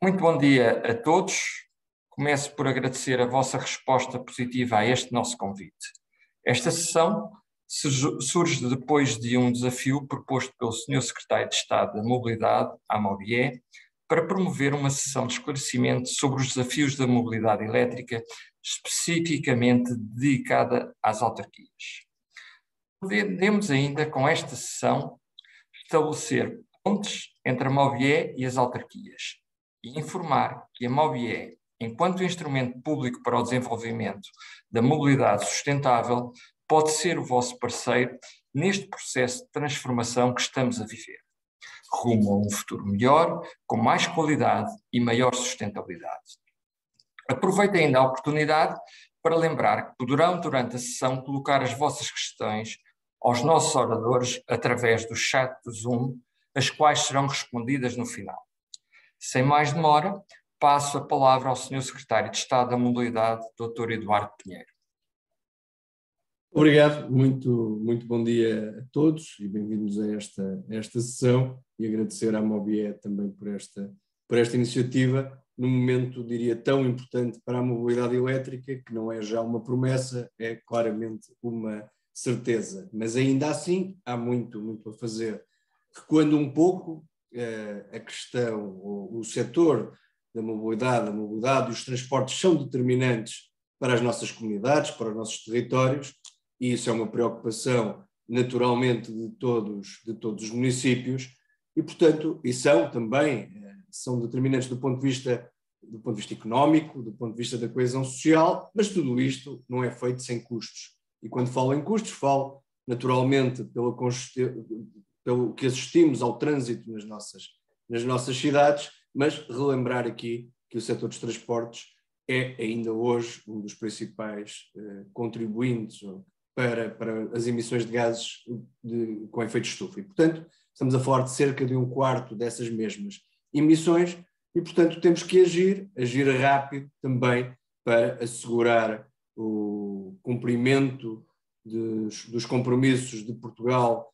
Muito bom dia a todos. Começo por agradecer a vossa resposta positiva a este nosso convite. Esta sessão surge depois de um desafio proposto pelo Sr. Secretário de Estado da Mobilidade, Amaubié, para promover uma sessão de esclarecimento sobre os desafios da mobilidade elétrica, especificamente dedicada às autarquias. Podemos ainda, com esta sessão, estabelecer pontes entre a Amaubié e as autarquias e informar que a Amaubié, enquanto instrumento público para o desenvolvimento da mobilidade sustentável, pode ser o vosso parceiro neste processo de transformação que estamos a viver, rumo a um futuro melhor, com mais qualidade e maior sustentabilidade. Aproveito ainda a oportunidade para lembrar que poderão, durante a sessão, colocar as vossas questões aos nossos oradores através do chat do Zoom, as quais serão respondidas no final. Sem mais demora, passo a palavra ao Sr. Secretário de Estado da Mobilidade, Dr. Eduardo Pinheiro. Obrigado, muito bom dia a todos e bem-vindos a esta sessão e agradecer à Amaubié também por esta iniciativa, num momento, diria, tão importante para a mobilidade elétrica, que não é já uma promessa, é claramente uma certeza, mas ainda assim há muito a fazer. Recuando um pouco, a questão, o setor da mobilidade, a mobilidade e os transportes são determinantes para as nossas comunidades, para os nossos territórios, e isso é uma preocupação naturalmente de todos os municípios, e portanto, e são determinantes do ponto de vista económico, do ponto de vista da coesão social, mas tudo isto não é feito sem custos. E quando falo em custos, falo naturalmente pelo que assistimos ao trânsito nas nossas cidades, mas relembrar aqui que o setor dos transportes é ainda hoje um dos principais contribuintes para as emissões de gases com efeito de estufa. E, portanto, estamos a falar de cerca de 1/4 dessas mesmas emissões e, portanto, temos que agir rápido também para assegurar o cumprimento dos compromissos de Portugal,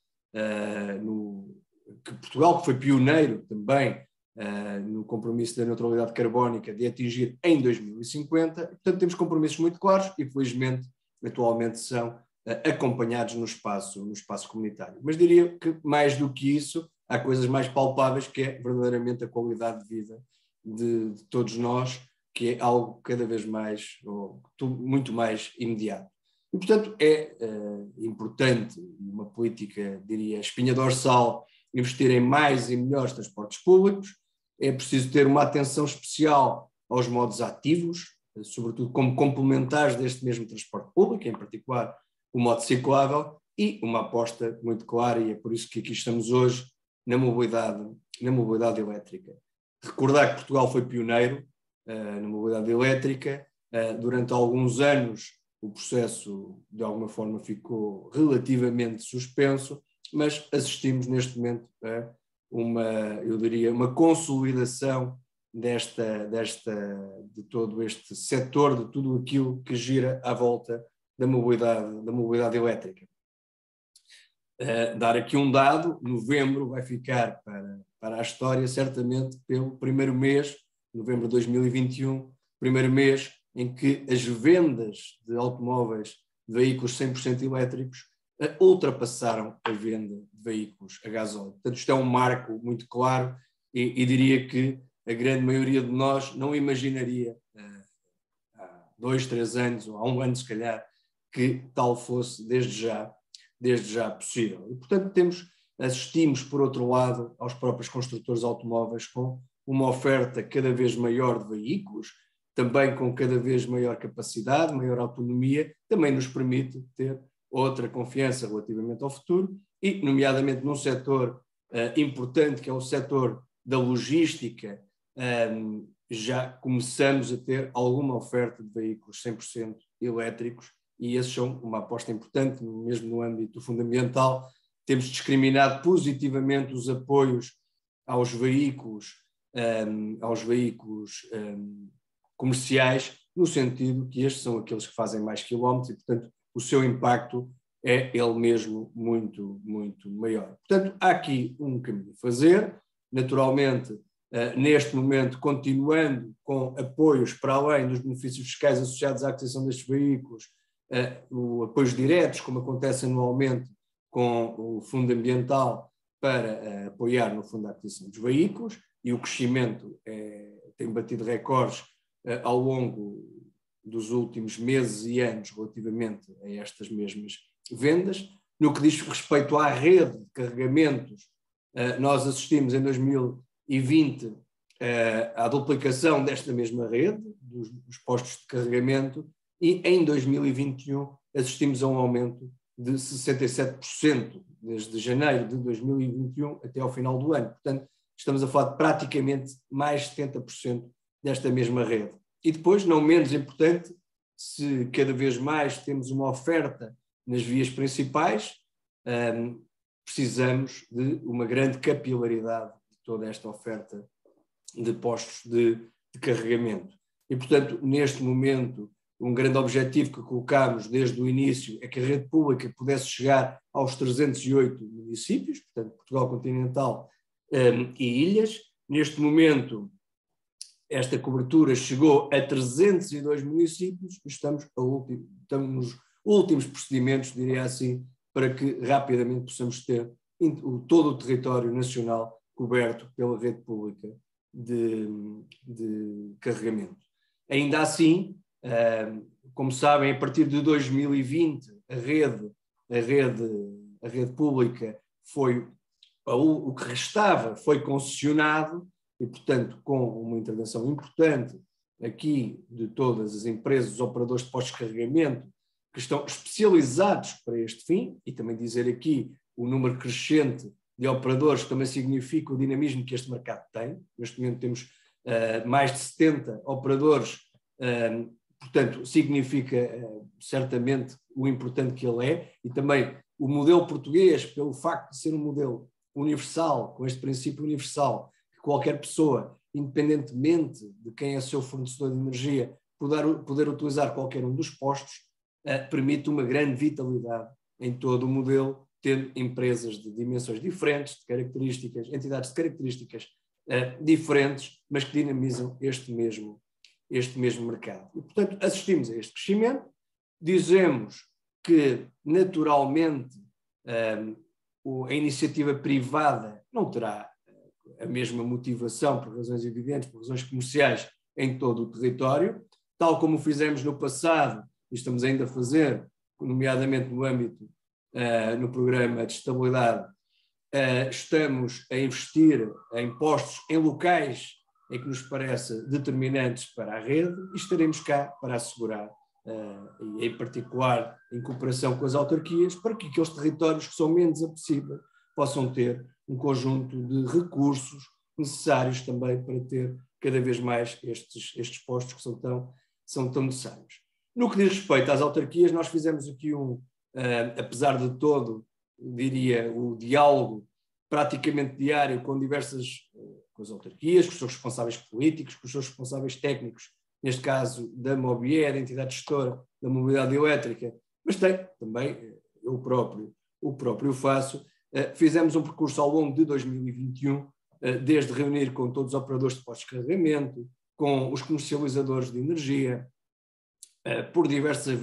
Portugal que foi pioneiro também no compromisso da neutralidade carbónica de atingir em 2050, e, portanto temos compromissos muito claros e felizmente atualmente são acompanhados no espaço comunitário. Mas diria que mais do que isso há coisas mais palpáveis, que é verdadeiramente a qualidade de vida de todos nós, que é algo cada vez mais, muito mais imediato. E, portanto, é importante, uma política, diria, espinha dorsal, investir em mais e melhores transportes públicos. É preciso ter uma atenção especial aos modos ativos, sobretudo como complementares deste mesmo transporte público, em particular o modo ciclável, e uma aposta muito clara, e é por isso que aqui estamos hoje, na mobilidade elétrica. Recordar que Portugal foi pioneiro na mobilidade elétrica. Durante alguns anos o processo de alguma forma ficou relativamente suspenso, mas assistimos neste momento a uma consolidação de todo este setor, de tudo aquilo que gira à volta da mobilidade elétrica. Dar aqui um dado: novembro vai ficar para a história certamente pelo primeiro mês, novembro de 2021, primeiro mês em que as vendas de automóveis, de veículos 100% elétricos, ultrapassaram a venda de veículos a gasóleo. Portanto, isto é um marco muito claro e diria que a grande maioria de nós não imaginaria há 2, 3 anos, ou há 1 ano se calhar, que tal fosse desde já possível. E, portanto, assistimos, por outro lado, aos próprios construtores automóveis com uma oferta cada vez maior de veículos, também com cada vez maior capacidade, maior autonomia, também nos permite ter outra confiança relativamente ao futuro e, nomeadamente, num setor importante, que é o setor da logística, já começamos a ter alguma oferta de veículos 100% elétricos, e esses são uma aposta importante, mesmo no âmbito fundamental. Temos discriminado positivamente os apoios aos veículos comerciais, no sentido que estes são aqueles que fazem mais quilómetros e, portanto, o seu impacto é ele mesmo muito maior. Portanto, há aqui um caminho a fazer. Naturalmente, neste momento, continuando com apoios para além dos benefícios fiscais associados à aquisição destes veículos, apoios diretos, como acontece anualmente com o Fundo Ambiental, para apoiar no fundo a aquisição dos veículos, e o crescimento tem batido recordes ao longo dos últimos meses e anos relativamente a estas mesmas vendas. No que diz respeito à rede de carregamentos, nós assistimos em 2020 à duplicação desta mesma rede, dos postos de carregamento, e em 2021 assistimos a um aumento de 67% desde janeiro de 2021 até ao final do ano. Portanto, estamos a falar de praticamente mais de 70% desta mesma rede. E depois, não menos importante, se cada vez mais temos uma oferta nas vias principais, precisamos de uma grande capilaridade de toda esta oferta de postos de carregamento. E, portanto, neste momento, um grande objetivo que colocámos desde o início é que a rede pública pudesse chegar aos 308 municípios, portanto, Portugal continental e ilhas. Neste momento, esta cobertura chegou a 302 municípios e estamos nos últimos procedimentos, diria assim, para que rapidamente possamos ter todo o território nacional coberto pela rede pública de carregamento. Ainda assim, como sabem, a partir de 2020, a rede pública foi, o que restava foi concessionado e, portanto, com uma intervenção importante aqui de todas as empresas, os operadores de postos de carregamento, que estão especializados para este fim, e também dizer aqui o número crescente de operadores também significa o dinamismo que este mercado tem. Neste momento temos mais de 70 operadores, portanto, significa certamente o importante que ele é, e também o modelo português, pelo facto de ser um modelo universal, com este princípio universal, que qualquer pessoa, independentemente de quem é o seu fornecedor de energia, poder utilizar qualquer um dos postos, permite uma grande vitalidade em todo o modelo, tendo empresas de dimensões diferentes, de características, entidades de características diferentes, mas que dinamizam este mesmo mercado. E, portanto, assistimos a este crescimento, dizemos que, naturalmente, a iniciativa privada não terá a mesma motivação, por razões evidentes, por razões comerciais, em todo o território, tal como fizemos no passado, e estamos ainda a fazer, nomeadamente no âmbito, no programa de estabilidade, estamos a investir em postos em locais em que nos parece determinantes para a rede e estaremos cá para assegurar, e em particular em cooperação com as autarquias, para que aqueles territórios que são menos acessíveis possam ter um conjunto de recursos necessários também para ter cada vez mais estes postos que são tão necessários. No que diz respeito às autarquias, nós fizemos aqui apesar de todo, diria, o diálogo praticamente diário com com as autarquias, com os seus responsáveis políticos, com os seus responsáveis técnicos, neste caso da MOBIE, da entidade gestora da mobilidade elétrica, mas também eu próprio faço. Fizemos um percurso ao longo de 2021, desde reunir com todos os operadores de postos de carregamento, com os comercializadores de energia, por diversas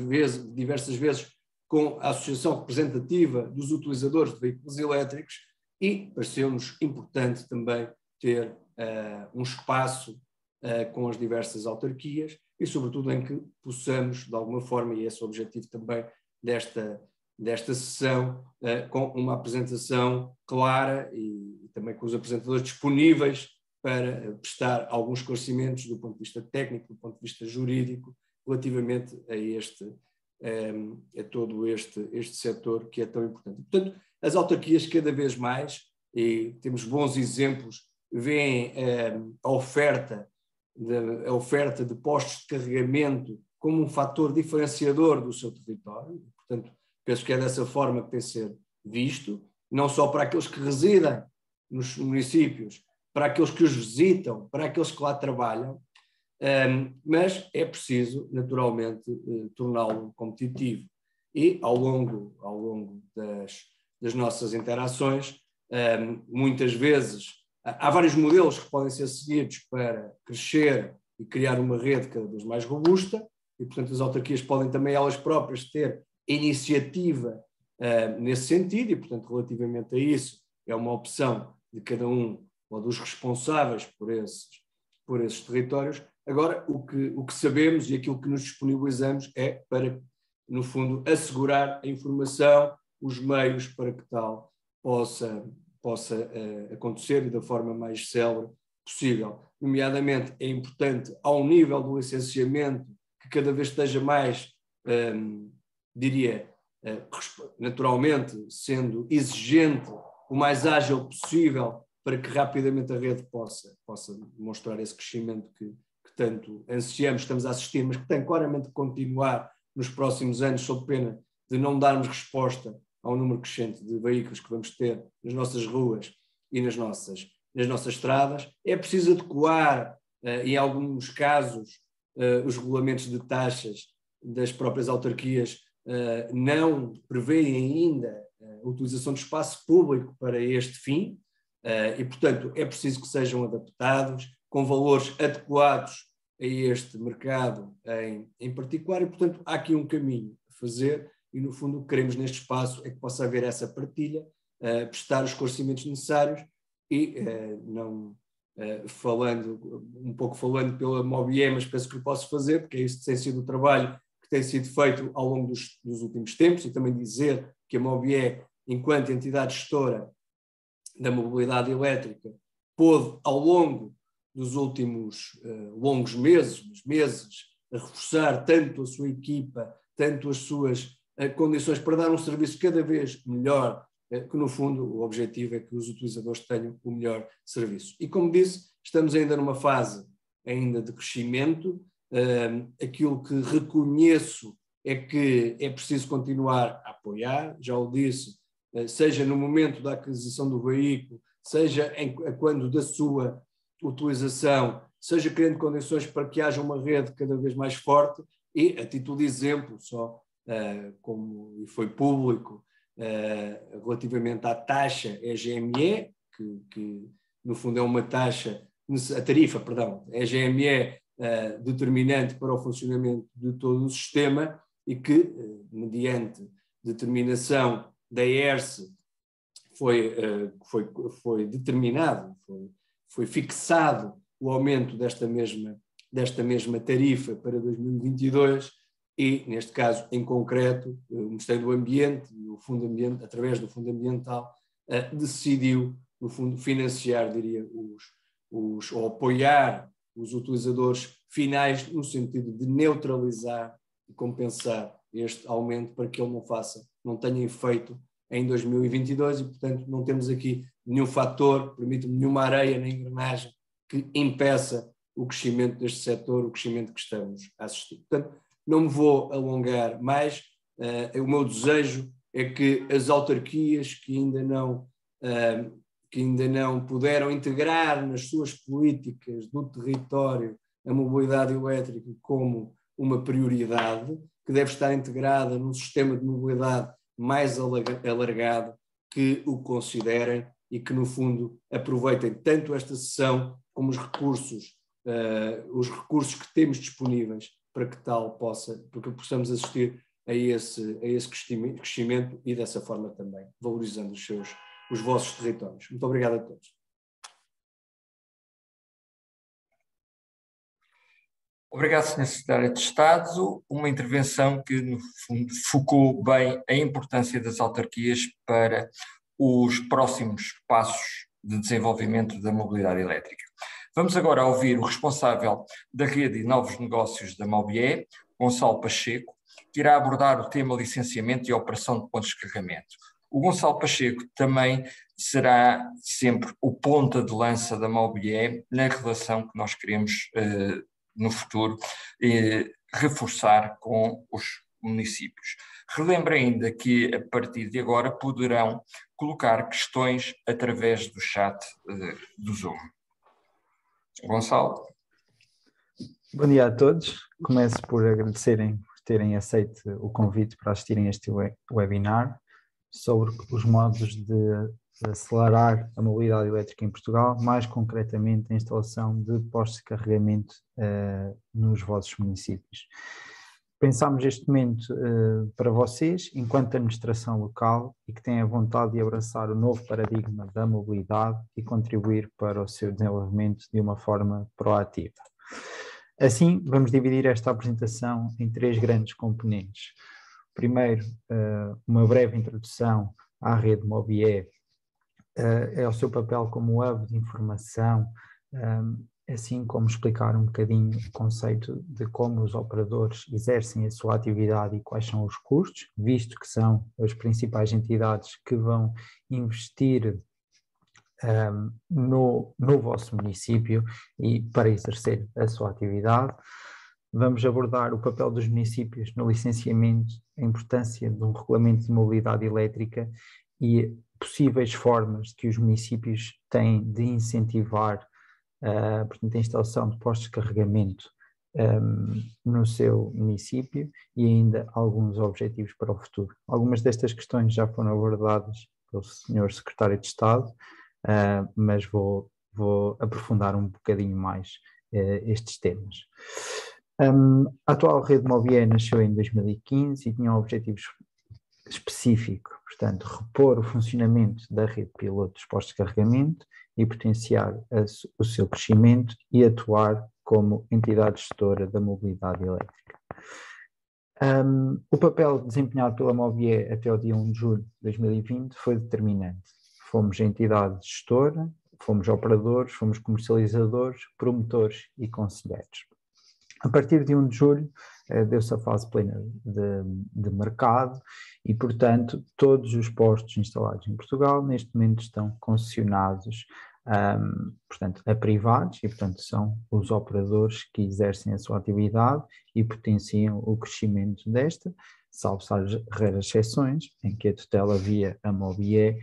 vezes com a associação representativa dos utilizadores de veículos elétricos, e pareceu-nos importante também ter um espaço com as diversas autarquias e, sobretudo, em que possamos, de alguma forma, e esse é o objetivo também desta sessão, com uma apresentação clara e também com os apresentadores disponíveis para prestar alguns esclarecimentos do ponto de vista técnico, do ponto de vista jurídico, relativamente a todo este setor que é tão importante. Portanto, as autarquias cada vez mais, e temos bons exemplos, veem a oferta de postos de carregamento como um fator diferenciador do seu território. Portanto, penso que é dessa forma que tem de ser visto, não só para aqueles que residem nos municípios, para aqueles que os visitam, para aqueles que lá trabalham, mas é preciso, naturalmente, torná-lo competitivo. E, ao longo das nossas interações, muitas vezes há vários modelos que podem ser seguidos para crescer e criar uma rede cada vez mais robusta, e, portanto, as autarquias podem também elas próprias ter iniciativa nesse sentido, e, portanto, relativamente a isso, é uma opção de cada um ou dos responsáveis por esses territórios. Agora, o que sabemos e aquilo que nos disponibilizamos é para, no fundo, assegurar a informação, os meios para que tal possa acontecer e da forma mais célere possível. Nomeadamente, é importante, ao nível do licenciamento, que cada vez esteja mais, naturalmente, sendo exigente, o mais ágil possível, para que rapidamente a rede possa demonstrar esse crescimento que tanto ansiamos, estamos a assistir, mas que tem claramente de continuar nos próximos anos, sob pena de não darmos resposta ao número crescente de veículos que vamos ter nas nossas ruas e nas nossas estradas. É preciso adequar, em alguns casos, os regulamentos de taxas das próprias autarquias não prevêem ainda a utilização de espaço público para este fim, e, portanto, é preciso que sejam adaptados, com valores adequados a este mercado em particular, e, portanto, há aqui um caminho a fazer, e, no fundo, o que queremos neste espaço é que possa haver essa partilha, prestar os esclarecimentos necessários e, falando pela Mobie, mas penso que o posso fazer, porque é isso tem sido o trabalho que tem sido feito ao longo dos últimos tempos, e também dizer que a Mobie, enquanto entidade gestora da mobilidade elétrica, pôde, ao longo dos últimos longos meses, a reforçar tanto a sua equipa, tanto as suas condições para dar um serviço cada vez melhor, que no fundo o objetivo é que os utilizadores tenham o melhor serviço. E como disse, estamos ainda numa fase ainda de crescimento. Aquilo que reconheço é que é preciso continuar a apoiar, já o disse, seja no momento da aquisição do veículo, seja quando da sua utilização, seja criando condições para que haja uma rede cada vez mais forte, e a título de exemplo, só como foi público, relativamente à taxa EGME, que no fundo é uma taxa, a tarifa, perdão, EGME determinante para o funcionamento de todo o sistema, e que, mediante determinação da ERSE, foi determinado, foi fixado o aumento desta mesma tarifa para 2022, e, neste caso, em concreto, o Ministério do Ambiente e o Fundo Ambiente, através do Fundo Ambiental, decidiu, no fundo, financiar, diria, ou apoiar os utilizadores finais, no sentido de neutralizar e compensar este aumento, para que ele não tenha efeito em 2022, e, portanto, não temos aqui nenhum fator, permite-me, nenhuma areia na engrenagem que impeça o crescimento deste setor, o crescimento que estamos a assistir. Portanto, não me vou alongar mais. O meu desejo é que as autarquias que ainda não puderam integrar nas suas políticas do território a mobilidade elétrica como uma prioridade, que deve estar integrada num sistema de mobilidade mais alargado, que o considerem e que, no fundo, aproveitem tanto esta sessão como os recursos que temos disponíveis para que possamos assistir a esse crescimento, e dessa forma também valorizando os vossos territórios. Muito obrigado a todos. Obrigado, Sr. Secretário de Estado. Uma intervenção que, no fundo, focou bem a importância das autarquias para os próximos passos de desenvolvimento da mobilidade elétrica. Vamos agora ouvir o responsável da rede e novos negócios da Mobie, Gonçalo Pacheco, que irá abordar o tema licenciamento e operação de pontos de carregamento. O Gonçalo Pacheco também será sempre o ponta de lança da Mobie na relação que nós queremos no futuro reforçar com os municípios. Relembro ainda que, a partir de agora, poderão colocar questões através do chat do Zoom. Gonçalo. Bom dia a todos. Começo por agradecerem por terem aceito o convite para assistirem a este webinar sobre os modos de acelerar a mobilidade elétrica em Portugal, mais concretamente a instalação de postos de carregamento nos vossos municípios. Pensámos este momento para vocês, enquanto administração local, e que têm a vontade de abraçar o novo paradigma da mobilidade e contribuir para o seu desenvolvimento de uma forma proativa. Assim, vamos dividir esta apresentação em 3 grandes componentes. Primeiro, uma breve introdução à rede MOBIE, é o seu papel como hub de informação, assim como explicar um bocadinho o conceito de como os operadores exercem a sua atividade e quais são os custos, visto que são as principais entidades que vão investir no vosso município e para exercer a sua atividade. Vamos abordar o papel dos municípios no licenciamento, a importância de um regulamento de mobilidade elétrica e possíveis formas que os municípios têm de incentivar portanto, a instalação de postos de carregamento no seu município e ainda alguns objetivos para o futuro. Algumas destas questões já foram abordadas pelo Sr. Secretário de Estado, mas vou aprofundar um bocadinho mais estes temas. A atual rede MOBIE nasceu em 2015 e tinha um objetivo específico, portanto, repor o funcionamento da rede piloto dos postos de carregamento e potenciar o seu crescimento e atuar como entidade gestora da mobilidade elétrica. O papel desempenhado pela MOBIE até o dia 1 de julho de 2020 foi determinante. Fomos a entidade gestora, fomos operadores, fomos comercializadores, promotores e conselheiros. A partir de 1 de julho, deu-se a fase plena de mercado e, portanto, todos os postos instalados em Portugal neste momento estão concessionados portanto, a privados e, portanto, são os operadores que exercem a sua atividade e potenciam o crescimento desta, salvo raras exceções, em que a tutela via a MOBIE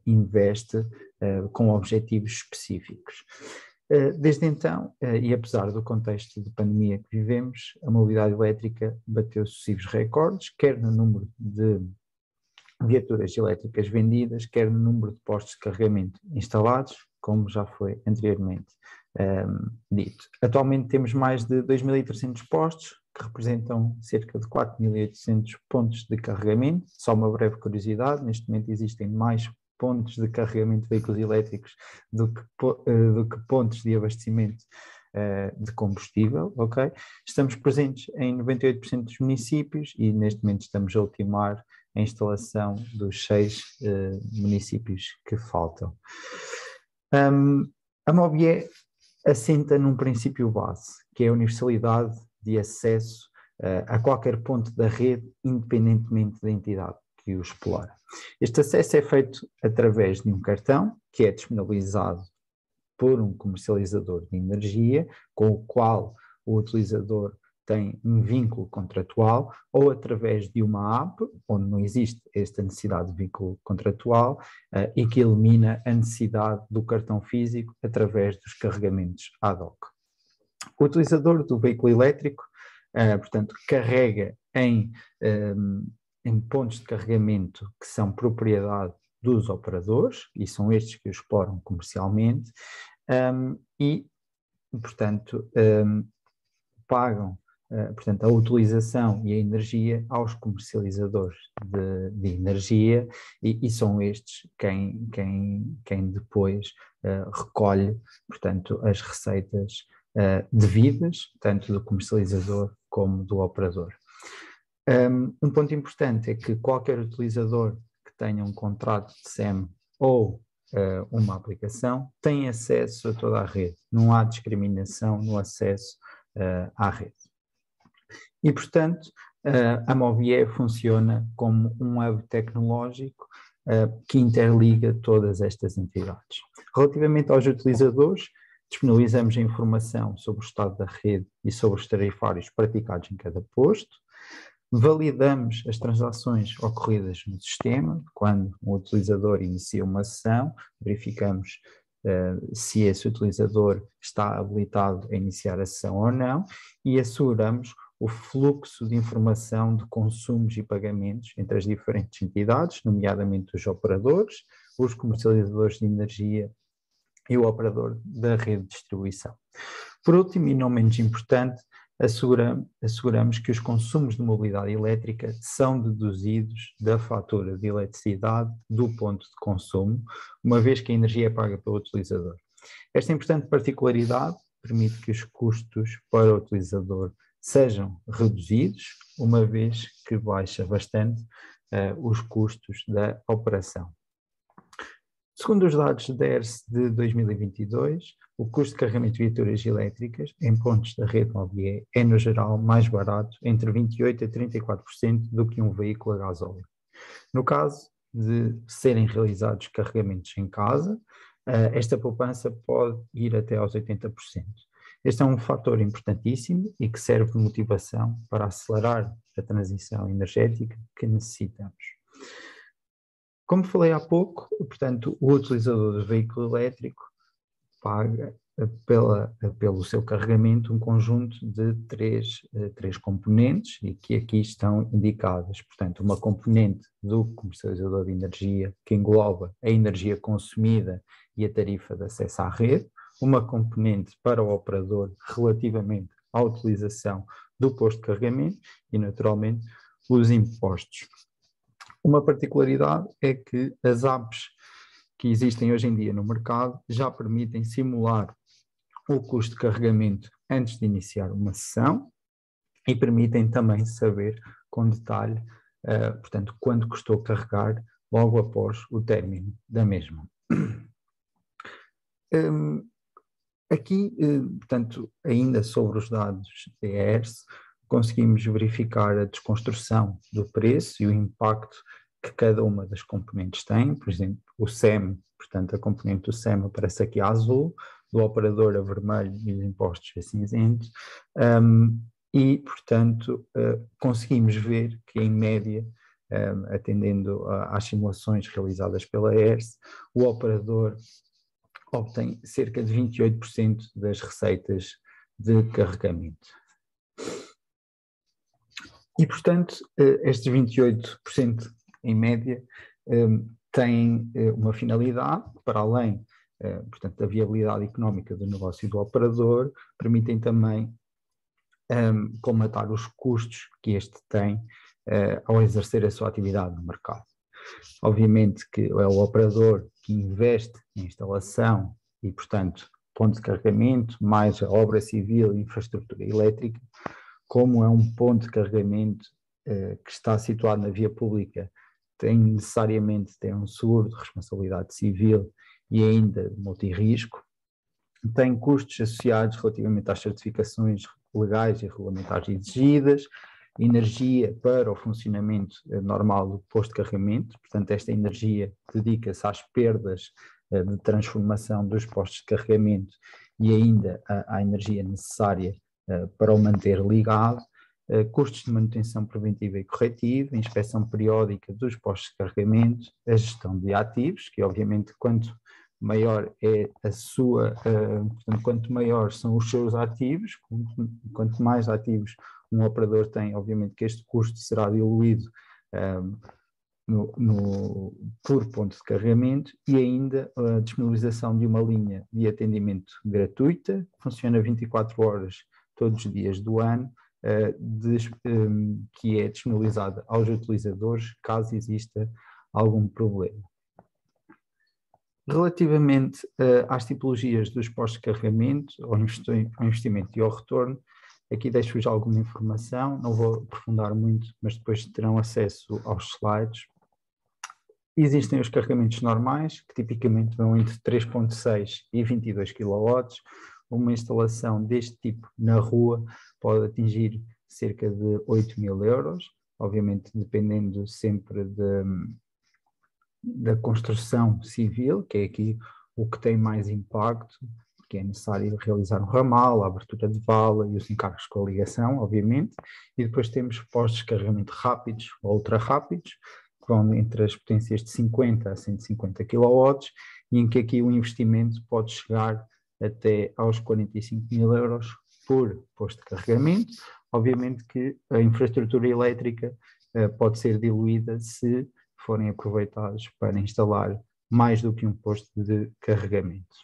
investe com objetivos específicos. Desde então, e apesar do contexto de pandemia que vivemos, a mobilidade elétrica bateu sucessivos recordes, quer no número de viaturas elétricas vendidas, quer no número de postos de carregamento instalados, como já foi anteriormente dito. Atualmente temos mais de 2.300 postos, que representam cerca de 4.800 pontos de carregamento. Só uma breve curiosidade, neste momento existem mais pontos de carregamento de veículos elétricos do que pontos de abastecimento de combustível, ok? Estamos presentes em 98% dos municípios e neste momento estamos a ultimar a instalação dos 6 municípios que faltam. A MOBIE assenta num princípio base, que é a universalidade de acesso a qualquer ponto da rede, independentemente da entidade que o explora. Este acesso é feito através de um cartão que é disponibilizado por um comercializador de energia, com o qual o utilizador tem um vínculo contratual, ou através de uma app, onde não existe esta necessidade de vínculo contratual, e que elimina a necessidade do cartão físico através dos carregamentos ad hoc. O utilizador do veículo elétrico, portanto, carrega em pontos de carregamento que são propriedade dos operadores, e são estes que o exploram comercialmente, e, portanto, pagam portanto, a utilização e a energia aos comercializadores de energia e são estes quem depois recolhe, portanto, as receitas devidas, tanto do comercializador como do operador. Um ponto importante é que qualquer utilizador que tenha um contrato de SEM ou uma aplicação tem acesso a toda a rede, não há discriminação no acesso à rede. E, portanto, a MOBIE funciona como um hub tecnológico que interliga todas estas entidades. Relativamente aos utilizadores, disponibilizamos a informação sobre o estado da rede e sobre os tarifários praticados em cada posto. Validamos as transações ocorridas no sistema. Quando um utilizador inicia uma sessão, verificamos se esse utilizador está habilitado a iniciar a sessão ou não e asseguramos o fluxo de informação de consumos e pagamentos entre as diferentes entidades, nomeadamente os operadores, os comercializadores de energia e o operador da rede de distribuição. Por último, e não menos importante, asseguramos que os consumos de mobilidade elétrica são deduzidos da fatura de eletricidade do ponto de consumo, uma vez que a energia é paga pelo utilizador. Esta importante particularidade permite que os custos para o utilizador sejam reduzidos, uma vez que baixa bastante os custos da operação. Segundo os dados da ERSE de 2022, o custo de carregamento de viaturas elétricas em pontos da rede Mobié é, no geral, mais barato, entre 28% a 34% do que um veículo a gasóleo. No caso de serem realizados carregamentos em casa, esta poupança pode ir até aos 80%. Este é um fator importantíssimo e que serve de motivação para acelerar a transição energética que necessitamos. Como falei há pouco, portanto, o utilizador do veículo elétrico paga pelo seu carregamento um conjunto de três componentes e que aqui estão indicadas. Portanto, uma componente do comercializador de energia que engloba a energia consumida e a tarifa de acesso à rede, uma componente para o operador relativamente à utilização do posto de carregamento e, naturalmente, os impostos. Uma particularidade é que as apps que existem hoje em dia no mercado já permitem simular o custo de carregamento antes de iniciar uma sessão e permitem também saber com detalhe, portanto, quanto custou carregar logo após o término da mesma. Aqui, portanto, ainda sobre os dados da ERSE, conseguimos verificar a desconstrução do preço e o impacto que cada uma das componentes tem. Por exemplo, o SEM, portanto, a componente do SEM aparece aqui a azul, do operador a vermelho e os impostos a cinzento, e, portanto, conseguimos ver que, em média, atendendo às simulações realizadas pela ERSE, o operador obtém cerca de 28% das receitas de carregamento. E, portanto, estes 28% em média têm uma finalidade, para além, portanto, da viabilidade económica do negócio do operador, permitem também colmatar os custos que este tem ao exercer a sua atividade no mercado. Obviamente que é o operador que investe em instalação e, portanto, ponto de carregamento, mais a obra civil e infraestrutura elétrica. Como é um ponto de carregamento que está situado na via pública, tem necessariamente de ter um seguro de responsabilidade civil e ainda de multirrisco, tem custos associados relativamente às certificações legais e regulamentares exigidas, energia para o funcionamento normal do posto de carregamento, portanto esta energia dedica-se às perdas de transformação dos postos de carregamento e ainda à energia necessária para o manter ligado, custos de manutenção preventiva e corretiva, inspeção periódica dos postos de carregamento, a gestão de ativos, que obviamente quanto maior é a sua, portanto, quanto maiores são os seus ativos, quanto mais ativos um operador tem, obviamente que este custo será diluído por ponto de carregamento, e ainda a disponibilização de uma linha de atendimento gratuita, que funciona 24 horas todos os dias do ano, que é disponibilizada aos utilizadores caso exista algum problema. Relativamente às tipologias dos postos de carregamento, ao investimento e ao retorno, aqui deixo-vos alguma informação, não vou aprofundar muito, mas depois terão acesso aos slides. Existem os carregamentos normais, que tipicamente vão entre 3,6 e 22 kW. Uma instalação deste tipo na rua pode atingir cerca de 8.000 euros, obviamente dependendo sempre da construção civil, que é aqui o que tem mais impacto, porque é necessário realizar um ramal, a abertura de vala e os encargos com a ligação, obviamente, e depois temos postos de carregamento rápidos ou ultra rápidos, que vão entre as potências de 50 a 150 kW, e em que aqui o investimento pode chegar até aos 45.000 euros por posto de carregamento. Obviamente que a infraestrutura elétrica pode ser diluída se forem aproveitados para instalar mais do que um posto de carregamento.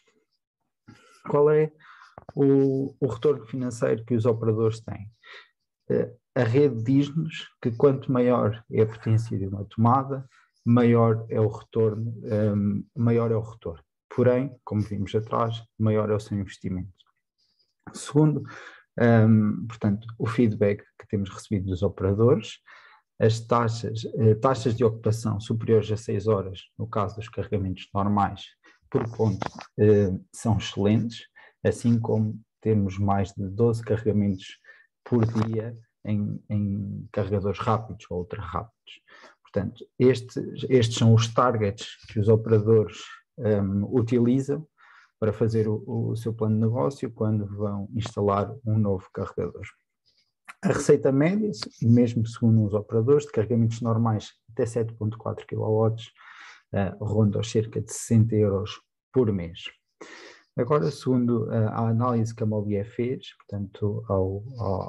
Qual é o retorno financeiro que os operadores têm? A rede diz-nos que quanto maior é a potência de uma tomada, maior é o retorno. Porém, como vimos atrás, maior é o seu investimento. Segundo, portanto, o feedback que temos recebido dos operadores, as taxas de ocupação superiores a 6 horas, no caso dos carregamentos normais, por ponto, são excelentes, assim como temos mais de 12 carregamentos por dia em carregadores rápidos ou ultra rápidos. Portanto, estes são os targets que os operadores utilizam para fazer o seu plano de negócio quando vão instalar um novo carregador. A receita média, mesmo segundo os operadores, de carregamentos normais até 7.4 kW, ronda aos cerca de 60 euros por mês. Agora, segundo a análise que a Mobie fez, portanto,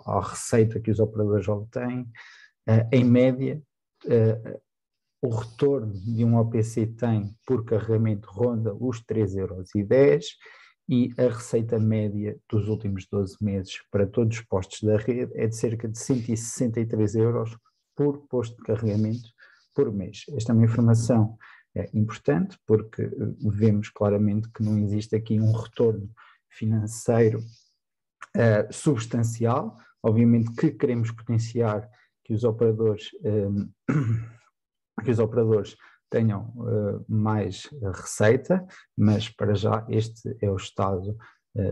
à receita que os operadores obtêm, em média, o retorno de um OPC tem por carregamento ronda os 3,10 euros e a receita média dos últimos 12 meses para todos os postos da rede é de cerca de 163 euros por posto de carregamento por mês. Esta é uma informação importante porque vemos claramente que não existe aqui um retorno financeiro substancial. Obviamente que queremos potenciar que os operadores tenham mais receita, mas para já este é o estado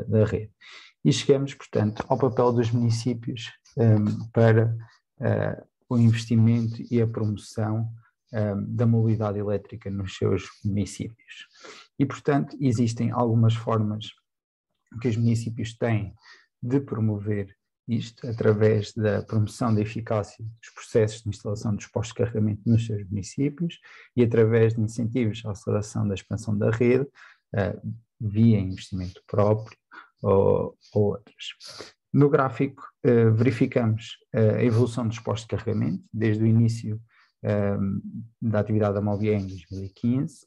da rede. E chegamos, portanto, ao papel dos municípios para o investimento e a promoção da mobilidade elétrica nos seus municípios. E, portanto, existem algumas formas que os municípios têm de promover isto através da promoção da eficácia dos processos de instalação dos postos de carregamento nos seus municípios e através de incentivos à aceleração da expansão da rede via investimento próprio ou outras. No gráfico verificamos a evolução dos postos de carregamento desde o início da atividade da Mobie em 2015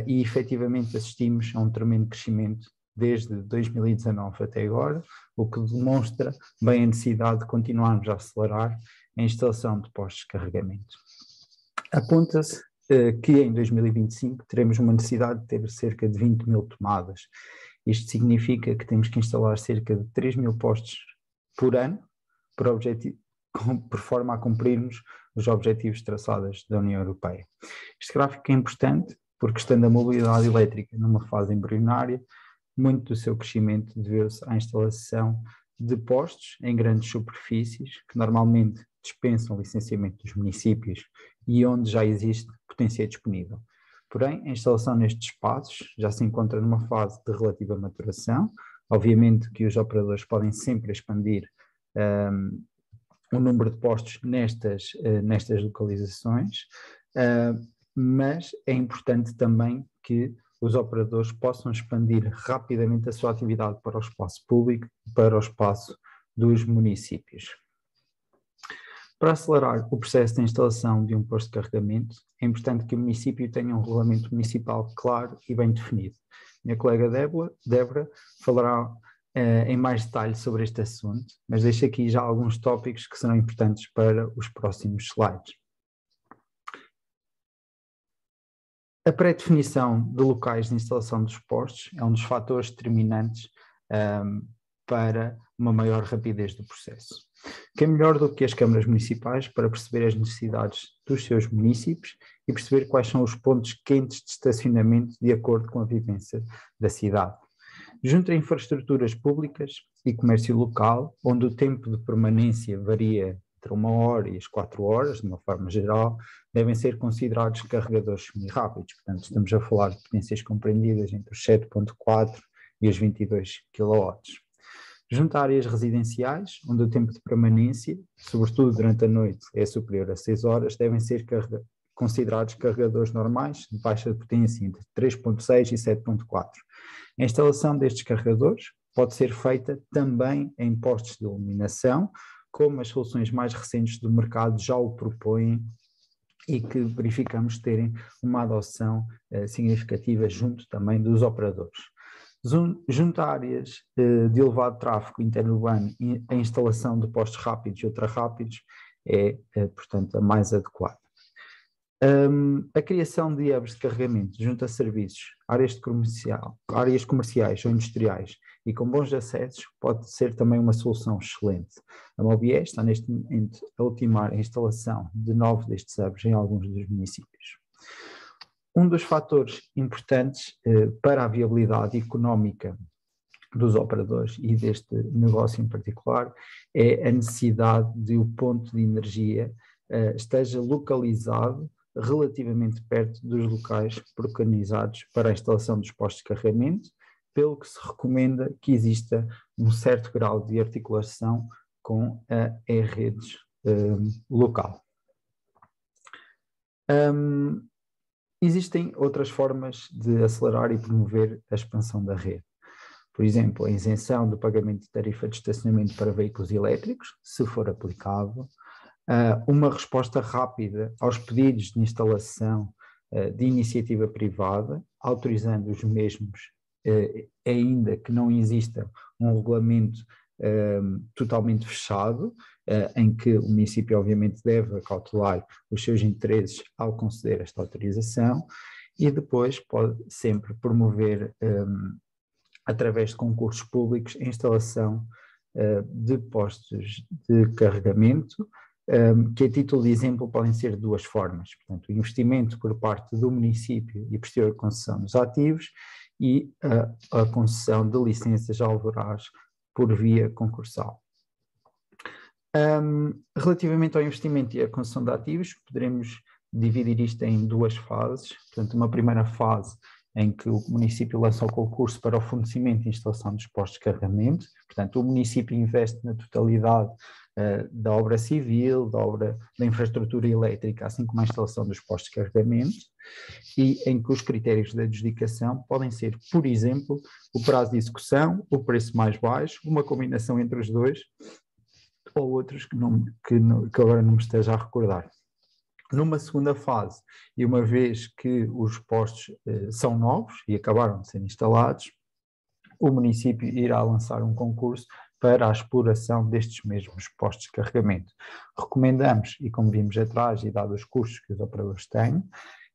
e efetivamente assistimos a um tremendo crescimento desde 2019 até agora, o que demonstra bem a necessidade de continuarmos a acelerar a instalação de postos de carregamento. Aponta-se que em 2025 teremos uma necessidade de ter cerca de 20 mil tomadas. Isto significa que temos que instalar cerca de 3 mil postos por ano, por forma a cumprirmos os objetivos traçados da União Europeia. Este gráfico é importante porque, estando a mobilidade elétrica numa fase embrionária, muito do seu crescimento deveu-se à instalação de postos em grandes superfícies, que normalmente dispensam o licenciamento dos municípios e onde já existe potência disponível. Porém, a instalação nestes espaços já se encontra numa fase de relativa maturação. Obviamente que os operadores podem sempre expandir o número de postos nestas localizações, mas é importante também que os operadores possam expandir rapidamente a sua atividade para o espaço público e para o espaço dos municípios. Para acelerar o processo de instalação de um posto de carregamento, é importante que o município tenha um regulamento municipal claro e bem definido. Minha colega Débora falará em mais detalhe sobre este assunto, mas deixo aqui já alguns tópicos que serão importantes para os próximos slides. A pré-definição de locais de instalação dos postos é um dos fatores determinantes para uma maior rapidez do processo. Que é melhor do que as câmaras municipais para perceber as necessidades dos seus municípios e perceber quais são os pontos quentes de estacionamento de acordo com a vivência da cidade. Junto a infraestruturas públicas e comércio local, onde o tempo de permanência varia entre 1 hora e as 4 horas, de uma forma geral, devem ser considerados carregadores semi-rápidos. Portanto, estamos a falar de potências compreendidas entre os 7.4 e os 22 kW. Junto a áreas residenciais, onde o tempo de permanência, sobretudo durante a noite, é superior a 6 horas, devem ser considerados carregadores normais de baixa potência entre 3.6 e 7.4. A instalação destes carregadores pode ser feita também em postos de iluminação, como as soluções mais recentes do mercado já o propõem e que verificamos terem uma adoção significativa junto também dos operadores. Junto a áreas de elevado tráfego interurbano, a instalação de postos rápidos e ultra-rápidos portanto, a mais adequada. A criação de hubs de carregamento junto a serviços, áreas comerciais ou industriais e com bons acessos pode ser também uma solução excelente. A Mobie está neste momento a ultimar a instalação de 9 destes hubs em alguns dos municípios. Um dos fatores importantes para a viabilidade económica dos operadores e deste negócio em particular é a necessidade de o ponto de energia esteja localizado relativamente perto dos locais preconizados para a instalação dos postos de carregamento, pelo que se recomenda que exista um certo grau de articulação com a e-redes local. Existem outras formas de acelerar e promover a expansão da rede. Por exemplo, a isenção do pagamento de tarifa de estacionamento para veículos elétricos, se for aplicável, uma resposta rápida aos pedidos de instalação de iniciativa privada, autorizando os mesmos, ainda que não exista um regulamento totalmente fechado, em que o município obviamente deve acautelar os seus interesses ao conceder esta autorização, e depois pode sempre promover, através de concursos públicos, a instalação de postos de carregamento, que a título de exemplo podem ser de duas formas, portanto, o investimento por parte do município e posterior concessão dos ativos e a concessão de licenças alvarás por via concursal. Relativamente ao investimento e à concessão de ativos, poderemos dividir isto em duas fases, portanto, uma primeira fase em que o município lança o concurso para o fornecimento e instalação dos postos de carregamento, portanto, o município investe na totalidade da obra civil, da infraestrutura elétrica, assim como a instalação dos postos de carregamento, e em que os critérios de adjudicação podem ser, por exemplo, o prazo de execução, o preço mais baixo, uma combinação entre os dois, ou outros que agora não me esteja a recordar. Numa segunda fase, e uma vez que os postos são novos e acabaram de ser instalados, o município irá lançar um concurso para a exploração destes mesmos postos de carregamento. Recomendamos, e como vimos atrás, e dado os custos que os operadores têm,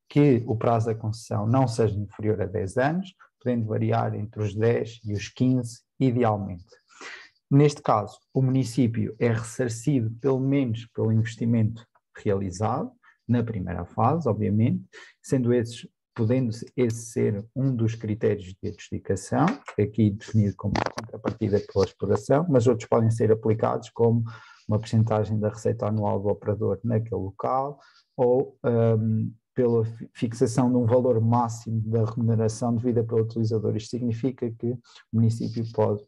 que o prazo da concessão não seja inferior a 10 anos, podendo variar entre os 10 e os 15, idealmente. Neste caso, o município é ressarcido pelo menos pelo investimento realizado, na primeira fase, obviamente, podendo esse ser um dos critérios de adjudicação, aqui definido como contrapartida pela exploração, mas outros podem ser aplicados como uma percentagem da receita anual do operador naquele local, ou pela fixação de um valor máximo da remuneração devida pelo utilizador. Isto significa que o município pode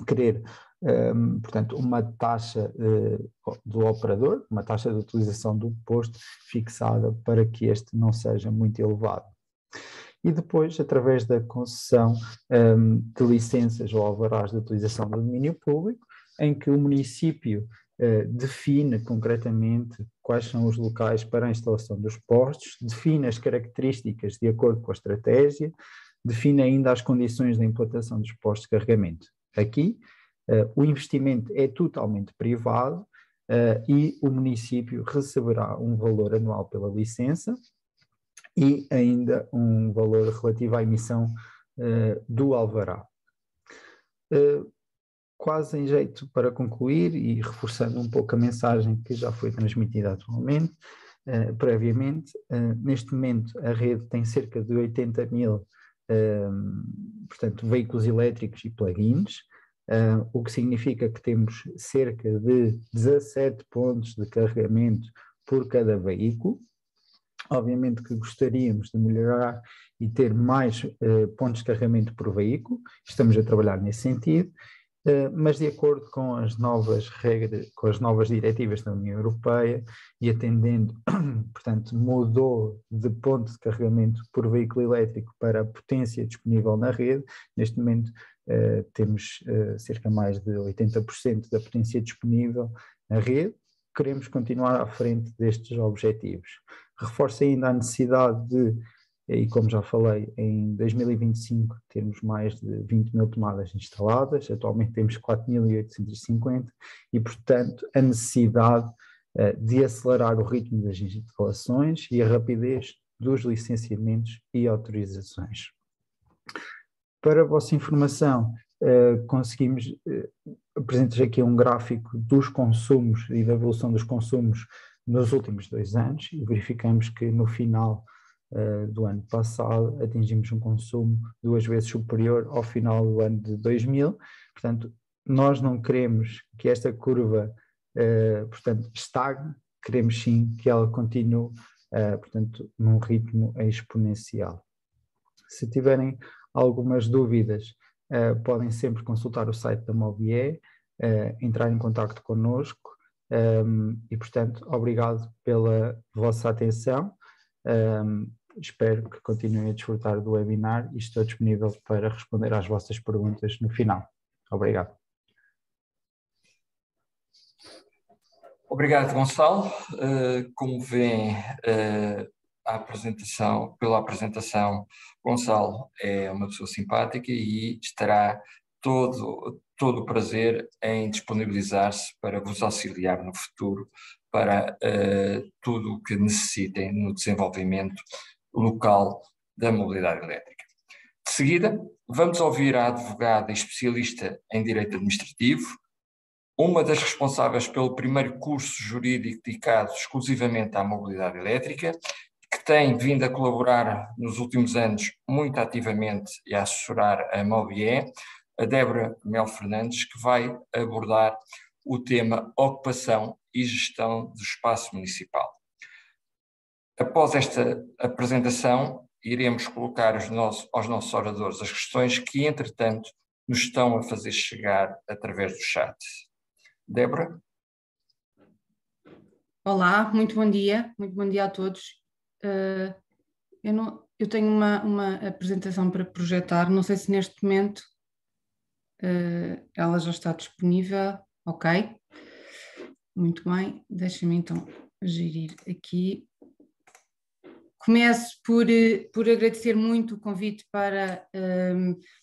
querer, portanto, uma taxa do operador, uma taxa de utilização do posto fixada para que este não seja muito elevado. E depois, através da concessão de licenças ou alvarás de utilização do domínio público, em que o município define concretamente quais são os locais para a instalação dos postos, define as características de acordo com a estratégia, define ainda as condições da implantação dos postos de carregamento. Aqui, o investimento é totalmente privado e o município receberá um valor anual pela licença e ainda um valor relativo à emissão do alvará. Quase em jeito para concluir e reforçando um pouco a mensagem que já foi transmitida previamente, neste momento a rede tem cerca de 80 mil portanto, veículos elétricos e plug-ins, o que significa que temos cerca de 17 pontos de carregamento por cada veículo. Obviamente que gostaríamos de melhorar e ter mais pontos de carregamento por veículo, estamos a trabalhar nesse sentido, mas de acordo com as novas regras, com as novas diretivas da União Europeia e atendendo, portanto, mudou de ponto de carregamento por veículo elétrico para a potência disponível na rede. Neste momento temos cerca de mais de 80% da potência disponível na rede, queremos continuar à frente destes objetivos. Reforço ainda a necessidade de, e como já falei, em 2025 termos mais de 20 mil tomadas instaladas, atualmente temos 4.850 e, portanto, a necessidade de acelerar o ritmo das instalações e a rapidez dos licenciamentos e autorizações. Para a vossa informação, conseguimos apresentar aqui um gráfico dos consumos e da evolução dos consumos nos últimos 2 anos e verificamos que no final do ano passado atingimos um consumo 2 vezes superior ao final do ano de 2000, portanto nós não queremos que esta curva portanto estagne, queremos sim que ela continue portanto num ritmo exponencial. Se tiverem algumas dúvidas, podem sempre consultar o site da Mobie, entrar em contacto connosco e, portanto, obrigado pela vossa atenção. Espero que continuem a desfrutar do webinar e estou disponível para responder às vossas perguntas no final. Obrigado. Obrigado, Gonçalo. Como vêem, pela apresentação, Gonçalo é uma pessoa simpática e estará todo o prazer em disponibilizar-se para vos auxiliar no futuro para tudo o que necessitem no desenvolvimento local da mobilidade elétrica. De seguida, vamos ouvir a advogada e especialista em Direito Administrativo, uma das responsáveis pelo primeiro curso jurídico dedicado exclusivamente à mobilidade elétrica, que tem vindo a colaborar nos últimos anos muito ativamente e a assessorar a Mobie, a Débora Mel Fernandes, que vai abordar o tema ocupação e gestão do espaço municipal. Após esta apresentação, iremos colocar aos nossos oradores as questões que, entretanto, nos estão a fazer chegar através do chat. Débora? Olá, muito bom dia a todos. Eu tenho uma apresentação para projetar, não sei se neste momento ela já está disponível, ok? Muito bem, deixem-me então gerir aqui. Começo por agradecer muito o convite para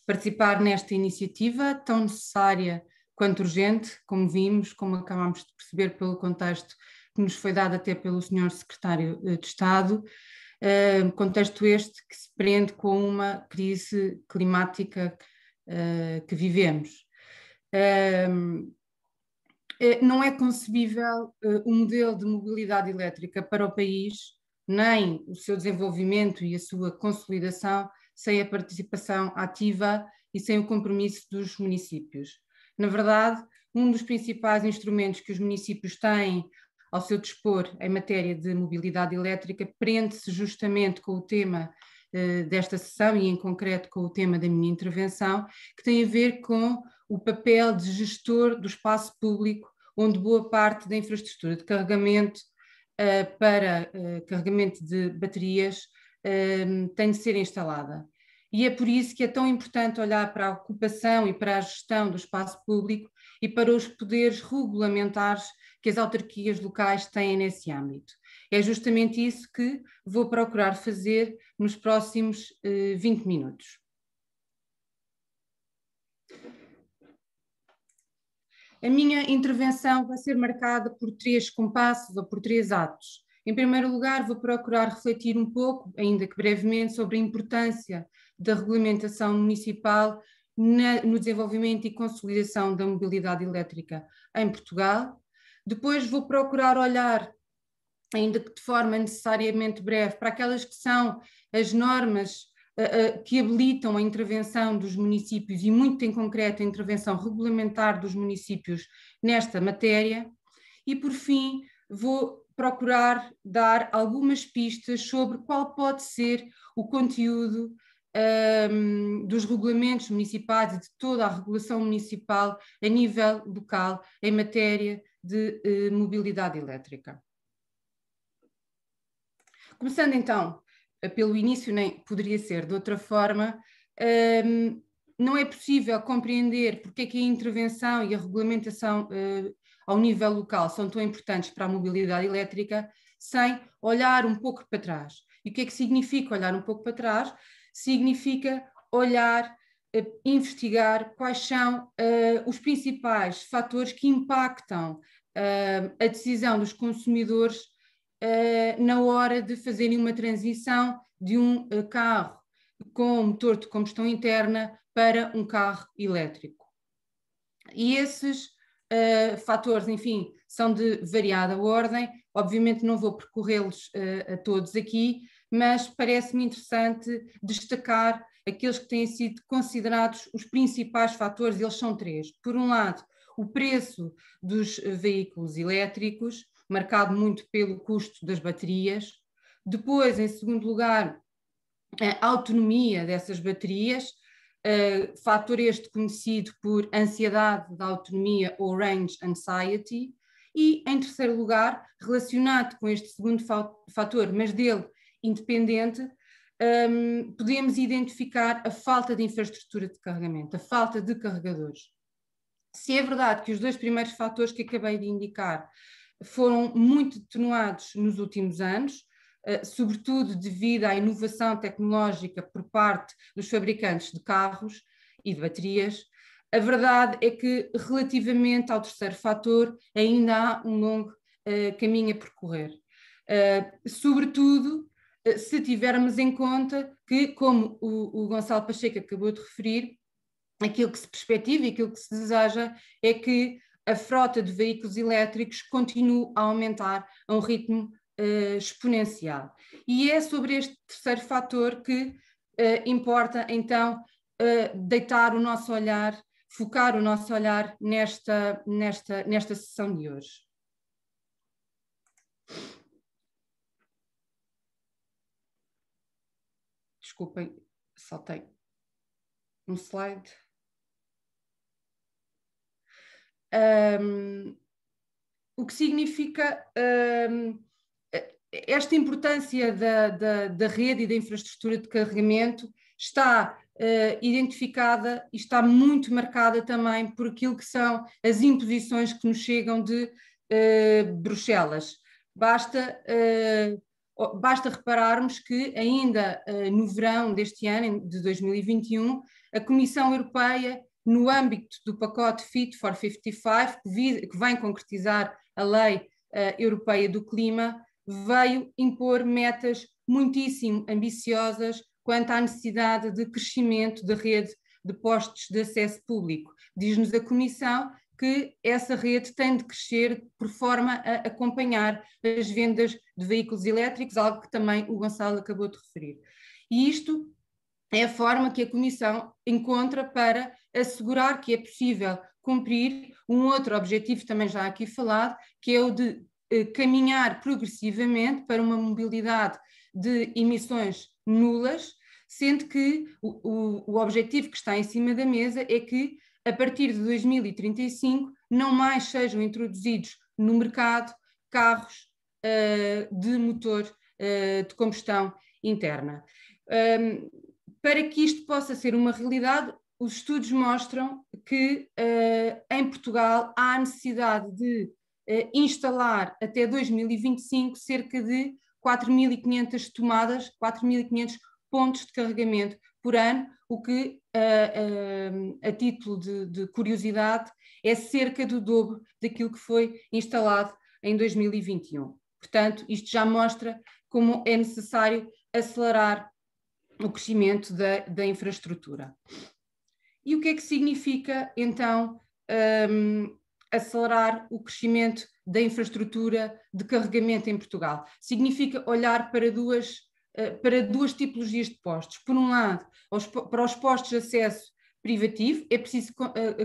participar nesta iniciativa tão necessária quanto urgente, como vimos, como acabámos de perceber pelo contexto que nos foi dado até pelo Sr. Secretário de Estado, contexto este que se prende com uma crise climática que vivemos. Não é concebível um modelo de mobilidade elétrica para o país, nem o seu desenvolvimento e a sua consolidação, sem a participação ativa e sem o compromisso dos municípios. Na verdade, um dos principais instrumentos que os municípios têm ao seu dispor em matéria de mobilidade elétrica prende-se justamente com o tema desta sessão e em concreto com o tema da minha intervenção, que tem a ver com o papel de gestor do espaço público, onde boa parte da infraestrutura de carregamento para carregamento de baterias tem de ser instalada. E é por isso que é tão importante olhar para a ocupação e para a gestão do espaço público e para os poderes regulamentares que as autarquias locais têm nesse âmbito. É justamente isso que vou procurar fazer nos próximos 20 minutos. A minha intervenção vai ser marcada por 3 compassos ou por 3 atos. Em primeiro lugar, vou procurar refletir um pouco, ainda que brevemente, sobre a importância da regulamentação municipal no desenvolvimento e consolidação da mobilidade elétrica em Portugal. Depois vou procurar olhar, ainda que de forma necessariamente breve, para aquelas que são as normas que habilitam a intervenção dos municípios e muito em concreto a intervenção regulamentar dos municípios nesta matéria. E por fim vou procurar dar algumas pistas sobre qual pode ser o conteúdo dos regulamentos municipais e de toda a regulação municipal a nível local em matéria de mobilidade elétrica. Começando então pelo início, nem poderia ser de outra forma, não é possível compreender porque é que a intervenção e a regulamentação ao nível local são tão importantes para a mobilidade elétrica sem olhar um pouco para trás. E o que é que significa olhar um pouco para trás? Significa olhar, investigar quais são os principais fatores que impactam a decisão dos consumidores na hora de fazerem uma transição de um carro com motor de combustão interna para um carro elétrico. E esses fatores, enfim, são de variada ordem. Obviamente não vou percorrê-los a todos aqui, mas parece-me interessante destacar aqueles que têm sido considerados os principais fatores. Eles são três. Por um lado, o preço dos veículos elétricos, marcado muito pelo custo das baterias. Depois, em segundo lugar, a autonomia dessas baterias, fator este conhecido por ansiedade da autonomia ou range anxiety. E, em terceiro lugar, relacionado com este segundo fator, mas dele independente, podemos identificar a falta de infraestrutura de carregamento, a falta de carregadores. Se é verdade que os dois primeiros fatores que acabei de indicar foram muito atenuados nos últimos anos, sobretudo devido à inovação tecnológica por parte dos fabricantes de carros e de baterias, a verdade é que, relativamente ao terceiro fator, ainda há um longo caminho a percorrer. Sobretudo, se tivermos em conta que, como o Gonçalo Pacheco acabou de referir, aquilo que se perspectiva e aquilo que se deseja é que a frota de veículos elétricos continue a aumentar a um ritmo exponencial. E é sobre este terceiro fator que importa, então, deitar o nosso olhar, focar o nosso olhar nesta sessão de hoje. Desculpem, saltei um slide. O que significa esta importância da rede e da infraestrutura de carregamento está identificada e está muito marcada também por aquilo que são as imposições que nos chegam de Bruxelas. Basta repararmos que ainda no verão deste ano, de 2021, a Comissão Europeia, no âmbito do pacote Fit for 55, que vem concretizar a Lei Europeia do Clima, veio impor metas muitíssimo ambiciosas quanto à necessidade de crescimento da rede de postos de acesso público. Diz-nos a Comissão que essa rede tem de crescer por forma a acompanhar as vendas de veículos elétricos, algo que também o Gonçalo acabou de referir. E isto é a forma que a Comissão encontra para assegurar que é possível cumprir um outro objetivo, também já aqui falado, que é o de caminhar progressivamente para uma mobilidade de emissões nulas, sendo que o objetivo que está em cima da mesa é que, a partir de 2035, não mais sejam introduzidos no mercado carros de motor de combustão interna. Para que isto possa ser uma realidade, os estudos mostram que em Portugal há a necessidade de instalar até 2025 cerca de 4.500 tomadas, 4.500 pontos de carregamento por ano, o que, a título de curiosidade, é cerca do dobro daquilo que foi instalado em 2021. Portanto, isto já mostra como é necessário acelerar o crescimento da infraestrutura. E o que é que significa, então, acelerar o crescimento da infraestrutura de carregamento em Portugal? Significa olhar para duas tipologias de postos. Por um lado, para os postos de acesso privativo, é preciso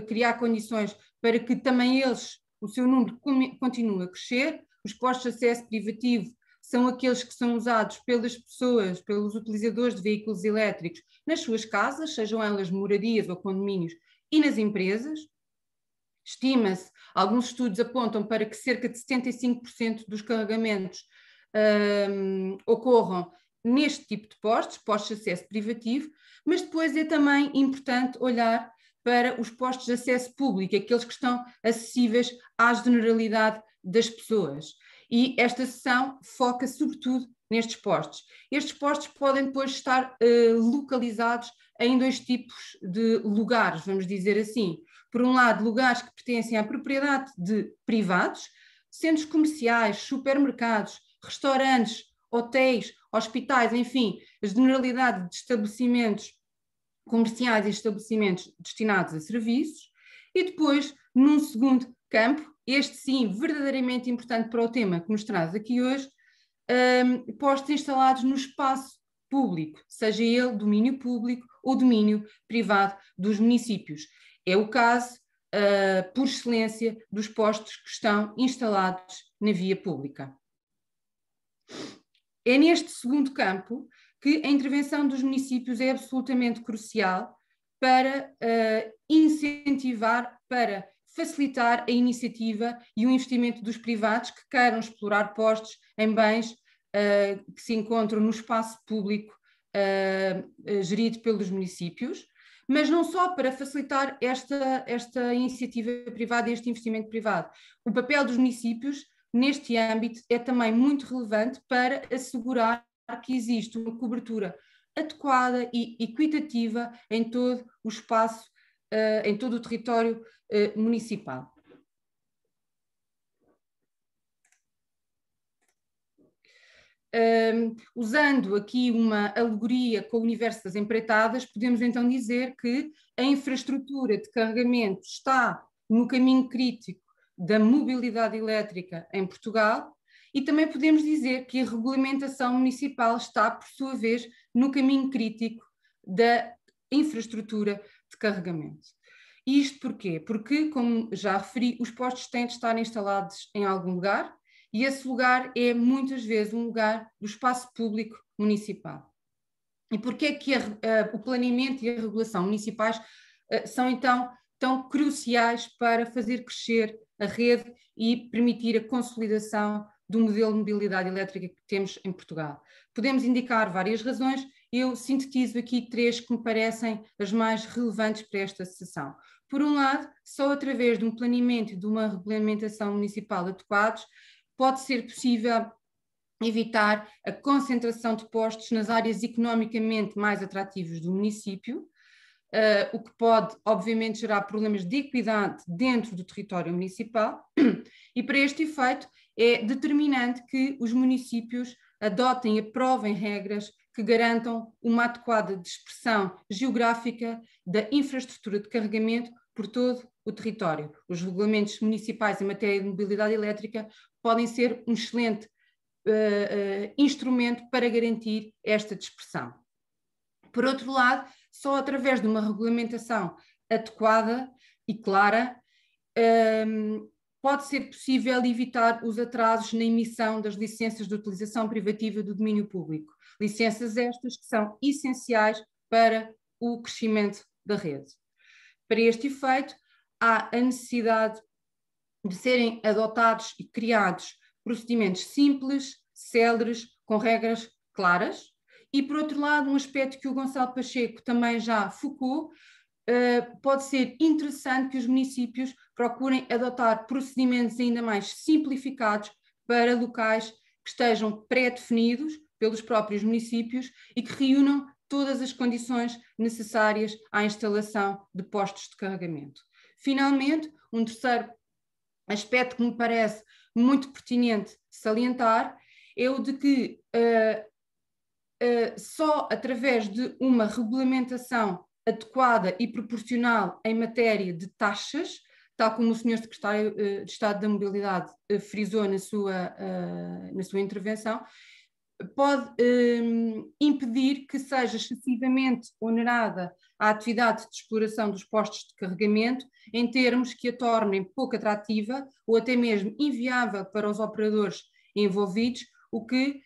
criar condições para que também eles, o seu número continue a crescer. Os postos de acesso privativo são aqueles que são usados pelas pessoas, pelos utilizadores de veículos elétricos nas suas casas, sejam elas moradias ou condomínios, e nas empresas. Estima-se, alguns estudos apontam para que cerca de 75% dos carregamentos ocorram neste tipo de postos de acesso privativo, mas depois é também importante olhar para os postos de acesso público, aqueles que estão acessíveis à generalidade das pessoas. E esta sessão foca sobretudo nestes postos. Estes postos podem depois estar localizados em dois tipos de lugares, vamos dizer assim. Por um lado, lugares que pertencem à propriedade de privados, centros comerciais, supermercados, restaurantes, hotéis, hospitais, enfim, a generalidade de estabelecimentos comerciais e estabelecimentos destinados a serviços. E depois, num segundo campo, este sim, verdadeiramente importante para o tema que nos traz aqui hoje, postos instalados no espaço público, seja ele domínio público ou domínio privado dos municípios. É o caso, por excelência, dos postos que estão instalados na via pública. É neste segundo campo que a intervenção dos municípios é absolutamente crucial para incentivar, para facilitar a iniciativa e o investimento dos privados que queiram explorar postos em bens que se encontram no espaço público gerido pelos municípios, mas não só para facilitar esta iniciativa privada, este investimento privado. O papel dos municípios neste âmbito é também muito relevante para assegurar que existe uma cobertura adequada e equitativa em todo o espaço, em todo o território municipal. Usando aqui uma alegoria com o universo das empreitadas, podemos então dizer que a infraestrutura de carregamento está no caminho crítico da mobilidade elétrica em Portugal, e também podemos dizer que a regulamentação municipal está, por sua vez, no caminho crítico da infraestrutura de carregamento. E isto porquê? Porque, como já referi, os postos têm de estar instalados em algum lugar, e esse lugar é muitas vezes um lugar do espaço público municipal. E porquê é que o planeamento e a regulação municipais são então tão cruciais para fazer crescer a rede e permitir a consolidação do modelo de mobilidade elétrica que temos em Portugal? Podemos indicar várias razões, eu sintetizo aqui três que me parecem as mais relevantes para esta sessão. Por um lado, só através de um planeamento e de uma regulamentação municipal adequados pode ser possível evitar a concentração de postos nas áreas economicamente mais atrativas do município, o que pode, obviamente, gerar problemas de equidade dentro do território municipal, e para este efeito é determinante que os municípios adotem e aprovem regras que garantam uma adequada dispersão geográfica da infraestrutura de carregamento por todo o território. Os regulamentos municipais em matéria de mobilidade elétrica podem ser um excelente instrumento para garantir esta dispersão. Por outro lado, só através de uma regulamentação adequada e clara pode ser possível evitar os atrasos na emissão das licenças de utilização privativa do domínio público. Licenças estas que são essenciais para o crescimento da rede. Para este efeito, há a necessidade de serem adotados e criados procedimentos simples, céleres, com regras claras. E, por outro lado, um aspecto que o Gonçalo Pacheco também já focou, pode ser interessante que os municípios procurem adotar procedimentos ainda mais simplificados para locais que estejam pré-definidos pelos próprios municípios e que reúnam todas as condições necessárias à instalação de postos de carregamento. Finalmente, um terceiro aspecto que me parece muito pertinente salientar é o de que só através de uma regulamentação adequada e proporcional em matéria de taxas, tal como o Sr. Secretário de Estado da Mobilidade frisou na sua intervenção, pode impedir que seja excessivamente onerada a atividade de exploração dos postos de carregamento, em termos que a tornem pouco atrativa ou até mesmo inviável para os operadores envolvidos, o que,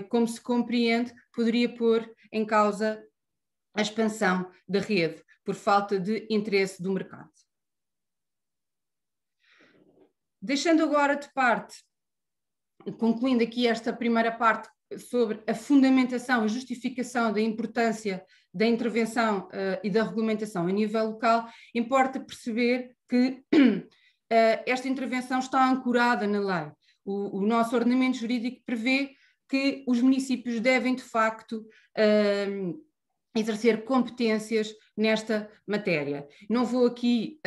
como se compreende, poderia pôr em causa a expansão da rede, por falta de interesse do mercado. Deixando agora de parte, concluindo aqui esta primeira parte sobre a fundamentação, a justificação da importância da intervenção e da regulamentação a nível local, importa perceber que esta intervenção está ancorada na lei. O nosso ordenamento jurídico prevê que os municípios devem, de facto, exercer competências nesta matéria. Não vou aqui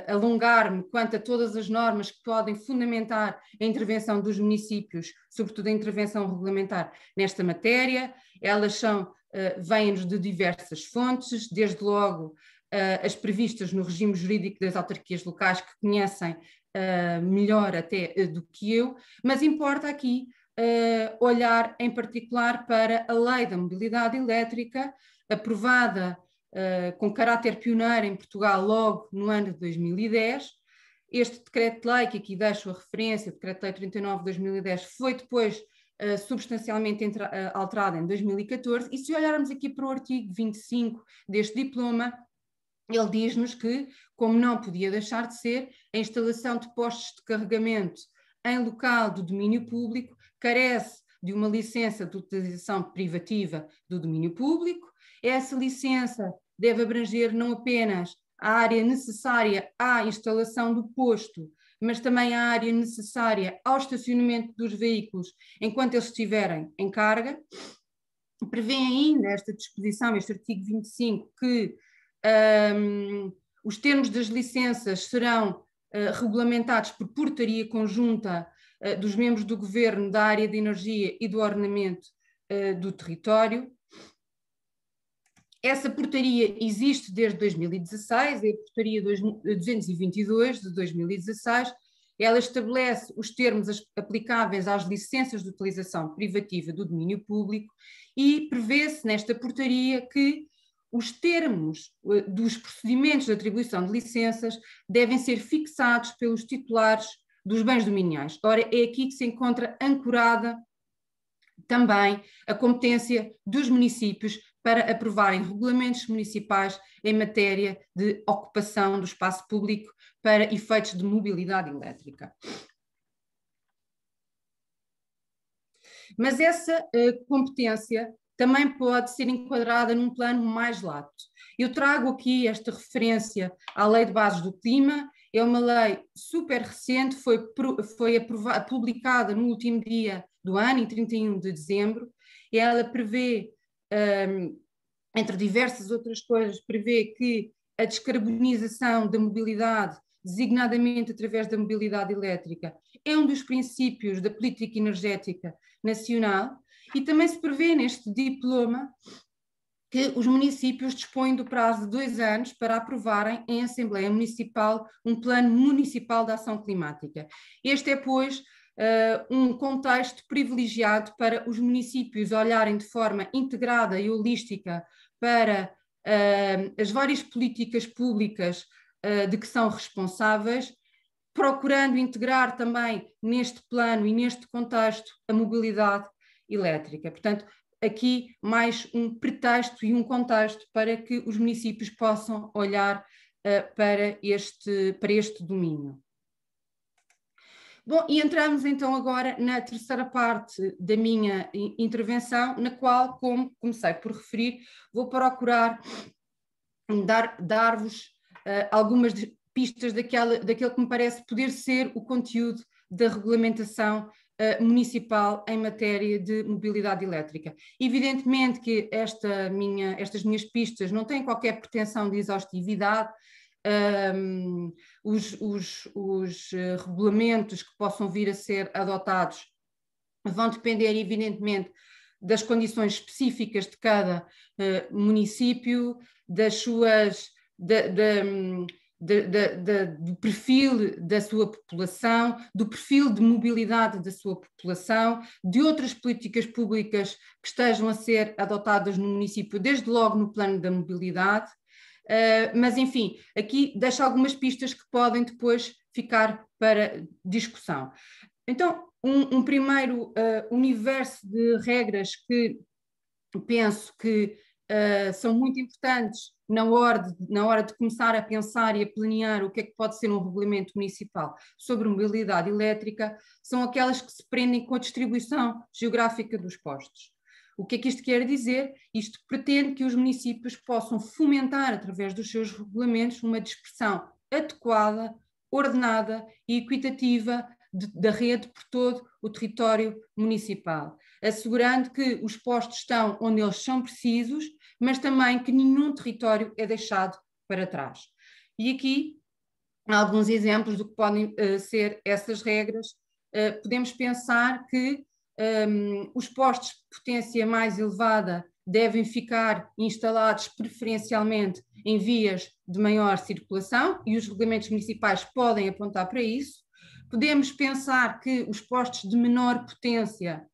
alongar-me quanto a todas as normas que podem fundamentar a intervenção dos municípios, sobretudo a intervenção regulamentar nesta matéria. Elas vêm-nos de diversas fontes, desde logo as previstas no regime jurídico das autarquias locais, que conhecem melhor até do que eu, mas importa aqui olhar em particular para a Lei da Mobilidade Elétrica, aprovada com caráter pioneiro em Portugal logo no ano de 2010. Este decreto-lei, que aqui deixo a referência, decreto-lei 39 de 2010, foi depois substancialmente alterado em 2014, e se olharmos aqui para o artigo 25 deste diploma, ele diz-nos que, como não podia deixar de ser, a instalação de postos de carregamento em local do domínio público carece de uma licença de utilização privativa do domínio público. Essa licença deve abranger não apenas a área necessária à instalação do posto, mas também a área necessária ao estacionamento dos veículos enquanto eles estiverem em carga. Prevê ainda esta disposição, este artigo 25, que os termos das licenças serão regulamentados por portaria conjunta dos membros do Governo, da área de energia e do ordenamento do território. Essa portaria existe desde 2016, é a portaria 222 de 2016. Ela estabelece os termos aplicáveis às licenças de utilização privativa do domínio público e prevê-se nesta portaria que os termos dos procedimentos de atribuição de licenças devem ser fixados pelos titulares dos bens dominiais. Ora, é aqui que se encontra ancorada também a competência dos municípios para aprovarem regulamentos municipais em matéria de ocupação do espaço público para efeitos de mobilidade elétrica. Mas essa competência também pode ser enquadrada num plano mais lato. Eu trago aqui esta referência à Lei de Bases do Clima. É uma lei super recente, foi publicada no último dia do ano, em 31 de dezembro. Ela prevê, entre diversas outras coisas, prevê que a descarbonização da mobilidade, designadamente através da mobilidade elétrica, é um dos princípios da política energética nacional, e também se prevê neste diploma que os municípios dispõem do prazo de 2 anos para aprovarem em Assembleia Municipal um plano municipal de ação climática. Este é, pois, um contexto privilegiado para os municípios olharem de forma integrada e holística para as várias políticas públicas de que são responsáveis, procurando integrar também neste plano e neste contexto a mobilidade elétrica. Portanto, aqui mais um pretexto e um contexto para que os municípios possam olhar para este domínio. Bom, e entramos então agora na terceira parte da minha intervenção, na qual, como comecei por referir, vou procurar dar-vos algumas pistas daquele que me parece poder ser o conteúdo da regulamentação municipal em matéria de mobilidade elétrica. Evidentemente que estas minhas pistas não têm qualquer pretensão de exaustividade. Os regulamentos que possam vir a ser adotados vão depender, evidentemente, das condições específicas de cada município, do perfil da sua população, do perfil de mobilidade da sua população, de outras políticas públicas que estejam a ser adotadas no município, desde logo no plano da mobilidade. Mas, enfim, aqui deixo algumas pistas que podem depois ficar para discussão. Então, um primeiro universo de regras que penso que são muito importantes na hora de começar a pensar e a planear o que é que pode ser um regulamento municipal sobre mobilidade elétrica, são aquelas que se prendem com a distribuição geográfica dos postos. O que é que isto quer dizer? Isto pretende que os municípios possam fomentar, através dos seus regulamentos, uma dispersão adequada, ordenada e equitativa da rede por todo o território municipal, assegurando que os postos estão onde eles são precisos, mas também que nenhum território é deixado para trás. E aqui há alguns exemplos do que podem ser essas regras. Podemos pensar que os postos de potência mais elevada devem ficar instalados preferencialmente em vias de maior circulação, e os regulamentos municipais podem apontar para isso. Podemos pensar que os postos de menor potência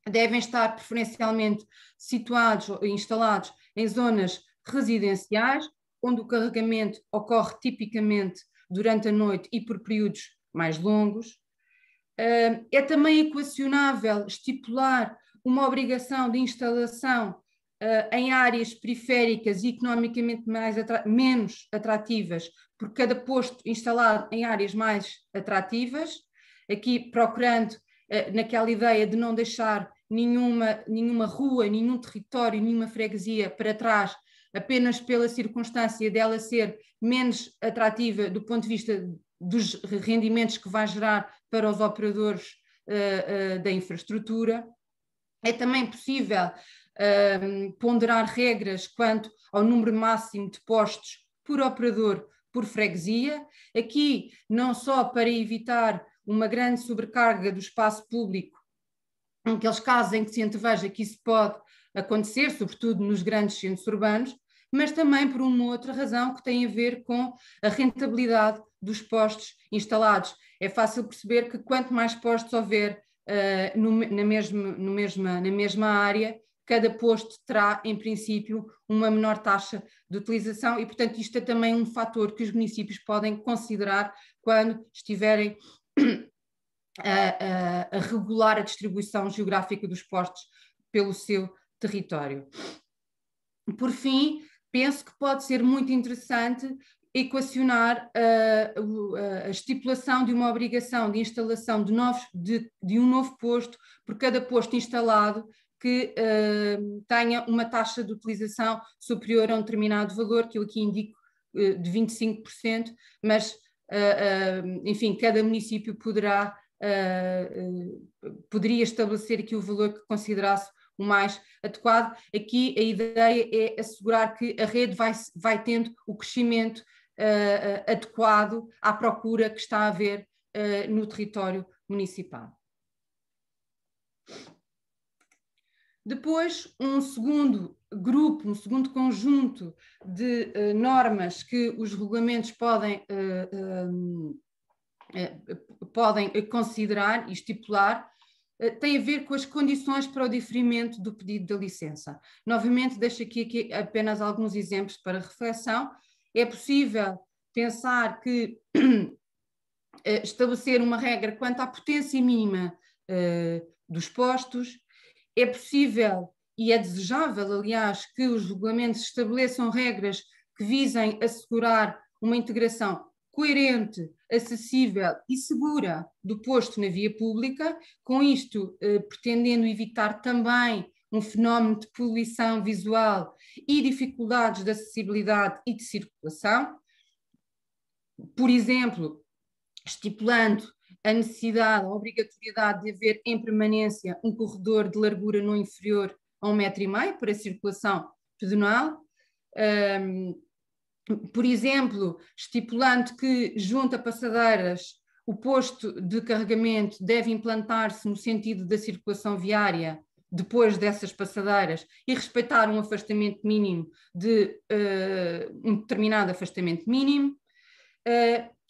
devem estar preferencialmente situados ou instalados em zonas residenciais, onde o carregamento ocorre tipicamente durante a noite e por períodos mais longos. É também equacionável estipular uma obrigação de instalação em áreas periféricas e economicamente menos atrativas, por cada posto instalado em áreas mais atrativas, aqui procurando naquela ideia de não deixar nenhuma rua, nenhum território, nenhuma freguesia para trás, apenas pela circunstância dela ser menos atrativa do ponto de vista dos rendimentos que vai gerar para os operadores da infraestrutura. É também possível ponderar regras quanto ao número máximo de postos por operador por freguesia, aqui não só para evitar uma grande sobrecarga do espaço público, naqueles casos em que se anteveja que isso pode acontecer, sobretudo nos grandes centros urbanos, mas também por uma outra razão que tem a ver com a rentabilidade dos postos instalados. É fácil perceber que quanto mais postos houver na mesma área, cada posto terá, em princípio, uma menor taxa de utilização e, portanto, isto é também um fator que os municípios podem considerar quando estiverem a regular a distribuição geográfica dos postos pelo seu território. Por fim, penso que pode ser muito interessante equacionar a estipulação de uma obrigação de instalação de um novo posto por cada posto instalado que tenha uma taxa de utilização superior a um determinado valor, que eu aqui indico de 25%, mas, enfim, cada município poderia estabelecer aqui o valor que considerasse o mais adequado. Aqui a ideia é assegurar que a rede vai tendo o crescimento adequado à procura que está a haver no território municipal. Depois, um segundo grupo, um segundo conjunto de normas que os regulamentos podem considerar e estipular tem a ver com as condições para o diferimento do pedido da licença. Novamente, deixo aqui apenas alguns exemplos para reflexão. É possível pensar que estabelecer uma regra quanto à potência mínima dos postos. É possível e é desejável, aliás, que os regulamentos estabeleçam regras que visem assegurar uma integração coerente, acessível e segura do posto na via pública, com isto pretendendo evitar também um fenómeno de poluição visual e dificuldades de acessibilidade e de circulação. Por exemplo, estipulando a necessidade, a obrigatoriedade de haver em permanência um corredor de largura não inferior a 1,5 m para a circulação pedonal. Por exemplo, estipulando que junto a passadeiras o posto de carregamento deve implantar-se no sentido da circulação viária depois dessas passadeiras e respeitar um afastamento mínimo um determinado afastamento mínimo.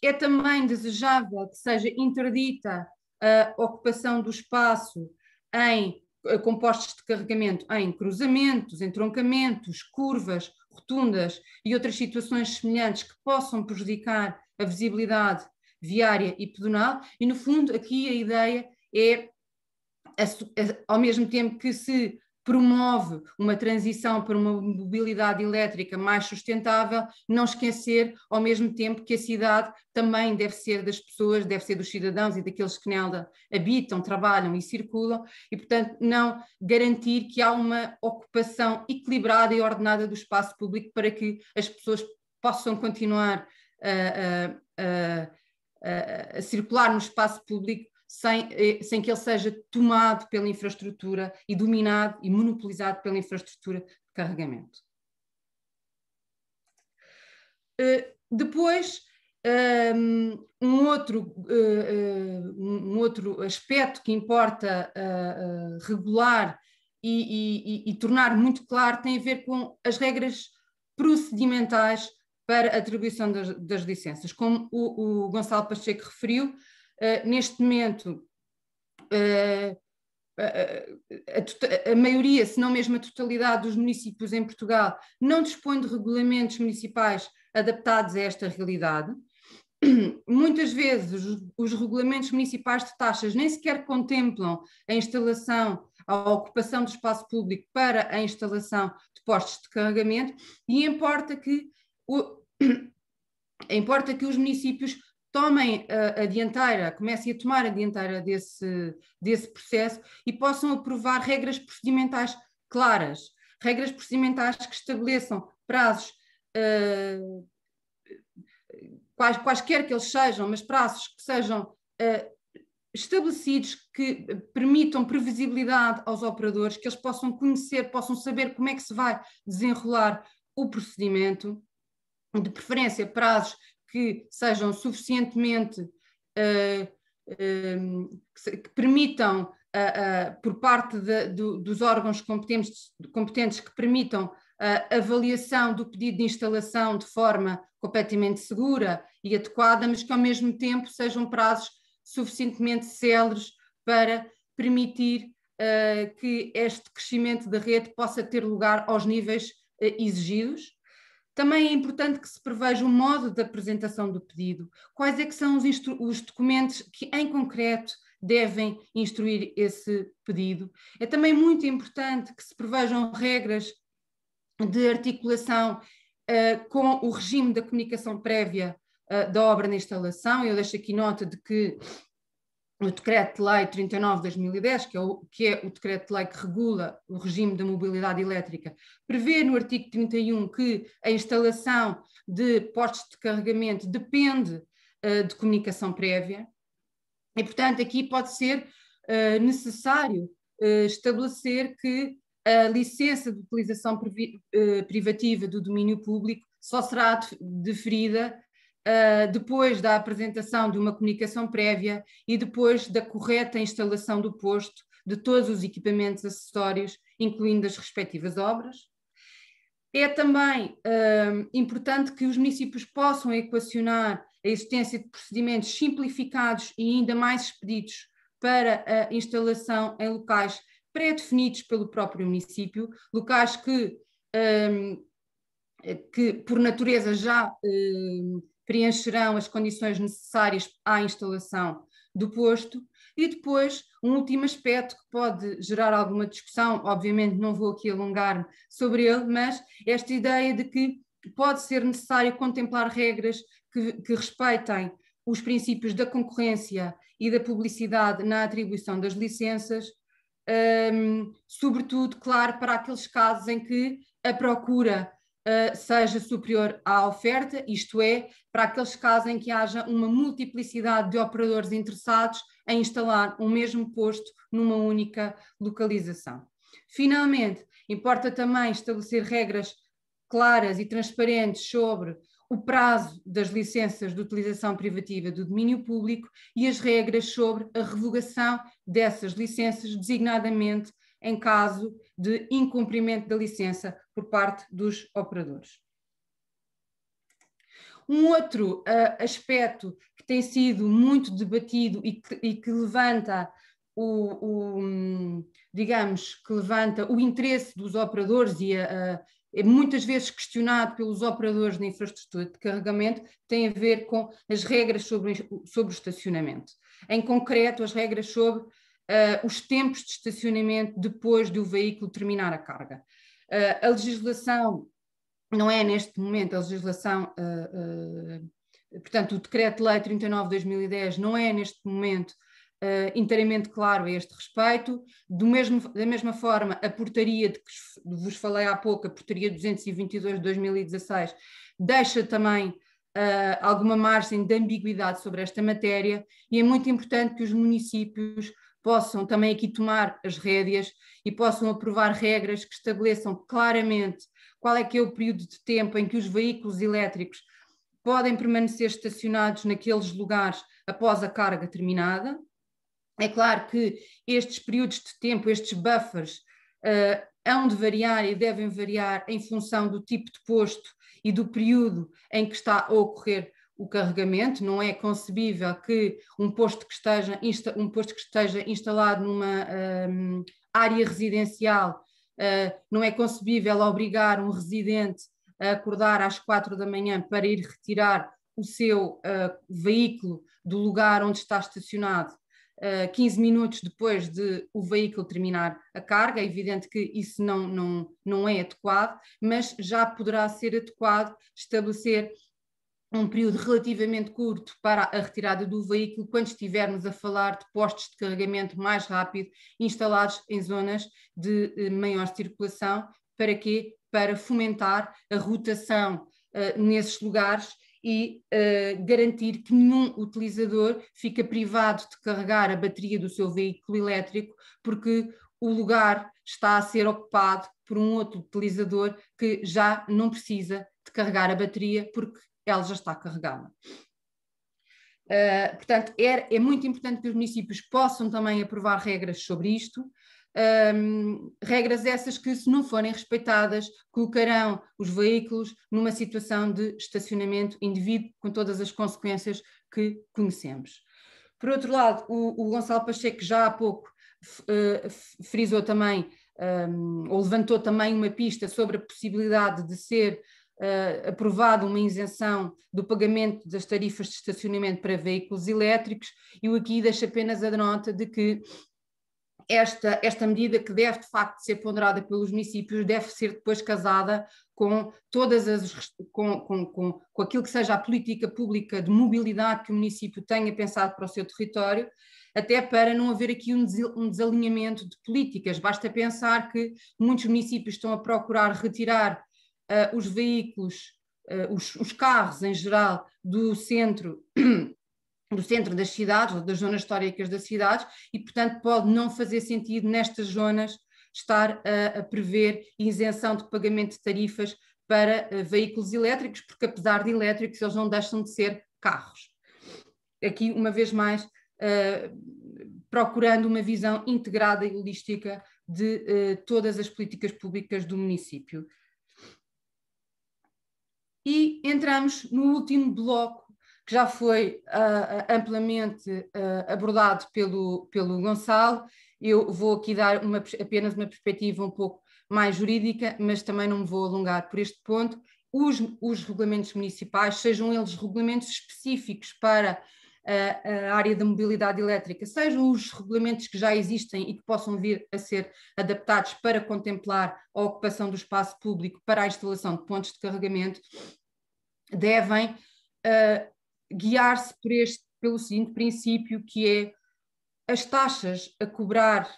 É também desejável que seja interdita a ocupação do espaço com postos de carregamento em cruzamentos, entroncamentos, curvas, rotundas e outras situações semelhantes que possam prejudicar a visibilidade viária e pedonal. E, no fundo, aqui a ideia é, ao mesmo tempo que se promove uma transição para uma mobilidade elétrica mais sustentável, não esquecer ao mesmo tempo que a cidade também deve ser das pessoas, deve ser dos cidadãos e daqueles que nela habitam, trabalham e circulam, e portanto não garantir que há uma ocupação equilibrada e ordenada do espaço público para que as pessoas possam continuar a circular no espaço público sem que ele seja tomado pela infraestrutura e dominado e monopolizado pela infraestrutura de carregamento. Depois, um outro aspecto que importa regular e tornar muito claro tem a ver com as regras procedimentais para a atribuição das licenças. Como o Gonçalo Pacheco referiu, neste momento a maioria, se não mesmo a totalidade dos municípios em Portugal não dispõe de regulamentos municipais adaptados a esta realidade. Muitas vezes os regulamentos municipais de taxas nem sequer contemplam a instalação, a ocupação do espaço público para a instalação de postos de carregamento, e importa que os municípios tomem a dianteira, comecem a tomar a dianteira desse processo e possam aprovar regras procedimentais claras, regras procedimentais que estabeleçam prazos, quaisquer que eles sejam, mas prazos que sejam estabelecidos, que permitam previsibilidade aos operadores, que eles possam conhecer, possam saber como é que se vai desenrolar o procedimento, de preferência prazos que sejam suficientemente, que permitam, por parte dos órgãos competentes que permitam a avaliação do pedido de instalação de forma completamente segura e adequada, mas que ao mesmo tempo sejam prazos suficientemente céleres para permitir que este crescimento da rede possa ter lugar aos níveis exigidos. Também é importante que se preveja o modo de apresentação do pedido, quais é que são os documentos que em concreto devem instruir esse pedido. É também muito importante que se prevejam regras de articulação com o regime da comunicação prévia da obra na instalação. Eu deixo aqui nota de que o Decreto-Lei 39/2010, que é o Decreto-Lei que regula o regime da mobilidade elétrica, prevê no artigo 31 que a instalação de postos de carregamento depende de comunicação prévia e, portanto, aqui pode ser necessário estabelecer que a licença de utilização privativa do domínio público só será deferida depois da apresentação de uma comunicação prévia e depois da correta instalação do posto de todos os equipamentos acessórios, incluindo as respectivas obras. É também importante que os municípios possam equacionar a existência de procedimentos simplificados e ainda mais expeditos para a instalação em locais pré-definidos pelo próprio município, locais que por natureza já preencherão as condições necessárias à instalação do posto. E depois, um último aspecto que pode gerar alguma discussão, obviamente não vou aqui alongar-me sobre ele, mas esta ideia de que pode ser necessário contemplar regras que respeitem os princípios da concorrência e da publicidade na atribuição das licenças, sobretudo, claro, para aqueles casos em que a procura seja superior à oferta, isto é, para aqueles casos em que haja uma multiplicidade de operadores interessados em instalar um mesmo posto numa única localização. Finalmente, importa também estabelecer regras claras e transparentes sobre o prazo das licenças de utilização privativa do domínio público e as regras sobre a revogação dessas licenças, designadamente em caso de incumprimento da licença por parte dos operadores. Um outro aspecto que tem sido muito debatido e que levanta digamos, que levanta o interesse dos operadores e é muitas vezes questionado pelos operadores na infraestrutura de carregamento, tem a ver com as regras sobre o estacionamento. Em concreto, as regras sobre os tempos de estacionamento depois do veículo terminar a carga. A legislação não é neste momento, a legislação, portanto, o Decreto-Lei 39/2010 não é neste momento inteiramente claro a este respeito. Da mesma forma, a portaria de que vos falei há pouco, a portaria 222 de 2016, deixa também alguma margem de ambiguidade sobre esta matéria, e é muito importante que os municípios possam também aqui tomar as rédeas e possam aprovar regras que estabeleçam claramente qual é que é o período de tempo em que os veículos elétricos podem permanecer estacionados naqueles lugares após a carga terminada. É claro que estes períodos de tempo, estes buffers, hão de variar e devem variar em função do tipo de posto e do período em que está a ocorrer o carregamento. Não é concebível que um posto que esteja instalado numa área residencial, não é concebível obrigar um residente a acordar às 4 da manhã para ir retirar o seu veículo do lugar onde está estacionado 15 minutos depois de o veículo terminar a carga. É evidente que isso não é adequado, mas já poderá ser adequado estabelecer um período relativamente curto para a retirada do veículo quando estivermos a falar de postos de carregamento mais rápido instalados em zonas de maior circulação. Para quê? Para fomentar a rotação nesses lugares e garantir que nenhum utilizador fica privado de carregar a bateria do seu veículo elétrico porque o lugar está a ser ocupado por um outro utilizador que já não precisa de carregar a bateria porque ela já está carregada. Portanto, é muito importante que os municípios possam também aprovar regras sobre isto, regras essas que, se não forem respeitadas, colocarão os veículos numa situação de estacionamento indevido, com todas as consequências que conhecemos. Por outro lado, o Gonçalo Pacheco já há pouco frisou também, ou levantou também uma pista sobre a possibilidade de ser aprovada uma isenção do pagamento das tarifas de estacionamento para veículos elétricos. Eu aqui deixo apenas a nota de que esta medida, que deve de facto ser ponderada pelos municípios, deve ser depois casada com todas com aquilo que seja a política pública de mobilidade que o município tenha pensado para o seu território, até para não haver aqui um desalinhamento de políticas. Basta pensar que muitos municípios estão a procurar retirar os veículos, os carros em geral, do centro das cidades, ou das zonas históricas das cidades, e, portanto, pode não fazer sentido nestas zonas estar a prever isenção de pagamento de tarifas para veículos elétricos, porque, apesar de elétricos, eles não deixam de ser carros. Aqui, uma vez mais, procurando uma visão integrada e holística de todas as políticas públicas do município. E entramos no último bloco, que já foi amplamente abordado pelo Gonçalo. Eu vou aqui dar apenas uma perspectiva um pouco mais jurídica, mas também não me vou alongar por este ponto. Os regulamentos municipais, sejam eles regulamentos específicos para a área da mobilidade elétrica, sejam os regulamentos que já existem e que possam vir a ser adaptados para contemplar a ocupação do espaço público para a instalação de pontos de carregamento, devem guiar-se pelo seguinte princípio, que é as taxas a cobrar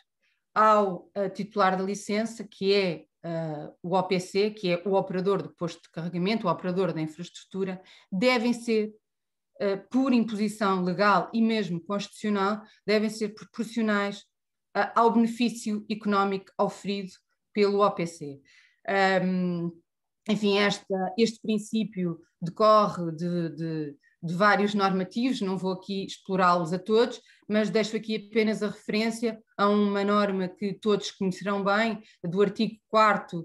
ao titular da licença, que é o OPC, que é o operador do posto de carregamento, o operador da infraestrutura, devem ser, por imposição legal e mesmo constitucional, devem ser proporcionais ao benefício económico oferido pelo OPC. Enfim, este princípio decorre de vários normativos, não vou aqui explorá-los a todos, mas deixo aqui apenas a referência a uma norma que todos conhecerão bem, do artigo 4º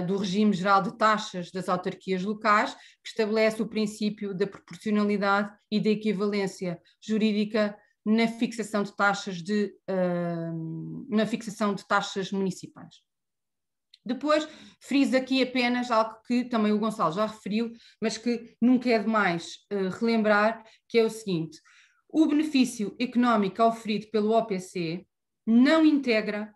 do Regime Geral de Taxas das Autarquias Locais, que estabelece o princípio da proporcionalidade e da equivalência jurídica na fixação de taxas municipais. Depois, friso aqui apenas algo que também o Gonçalo já referiu, mas que nunca é demais relembrar, que é o seguinte: o benefício económico oferido pelo OPC não integra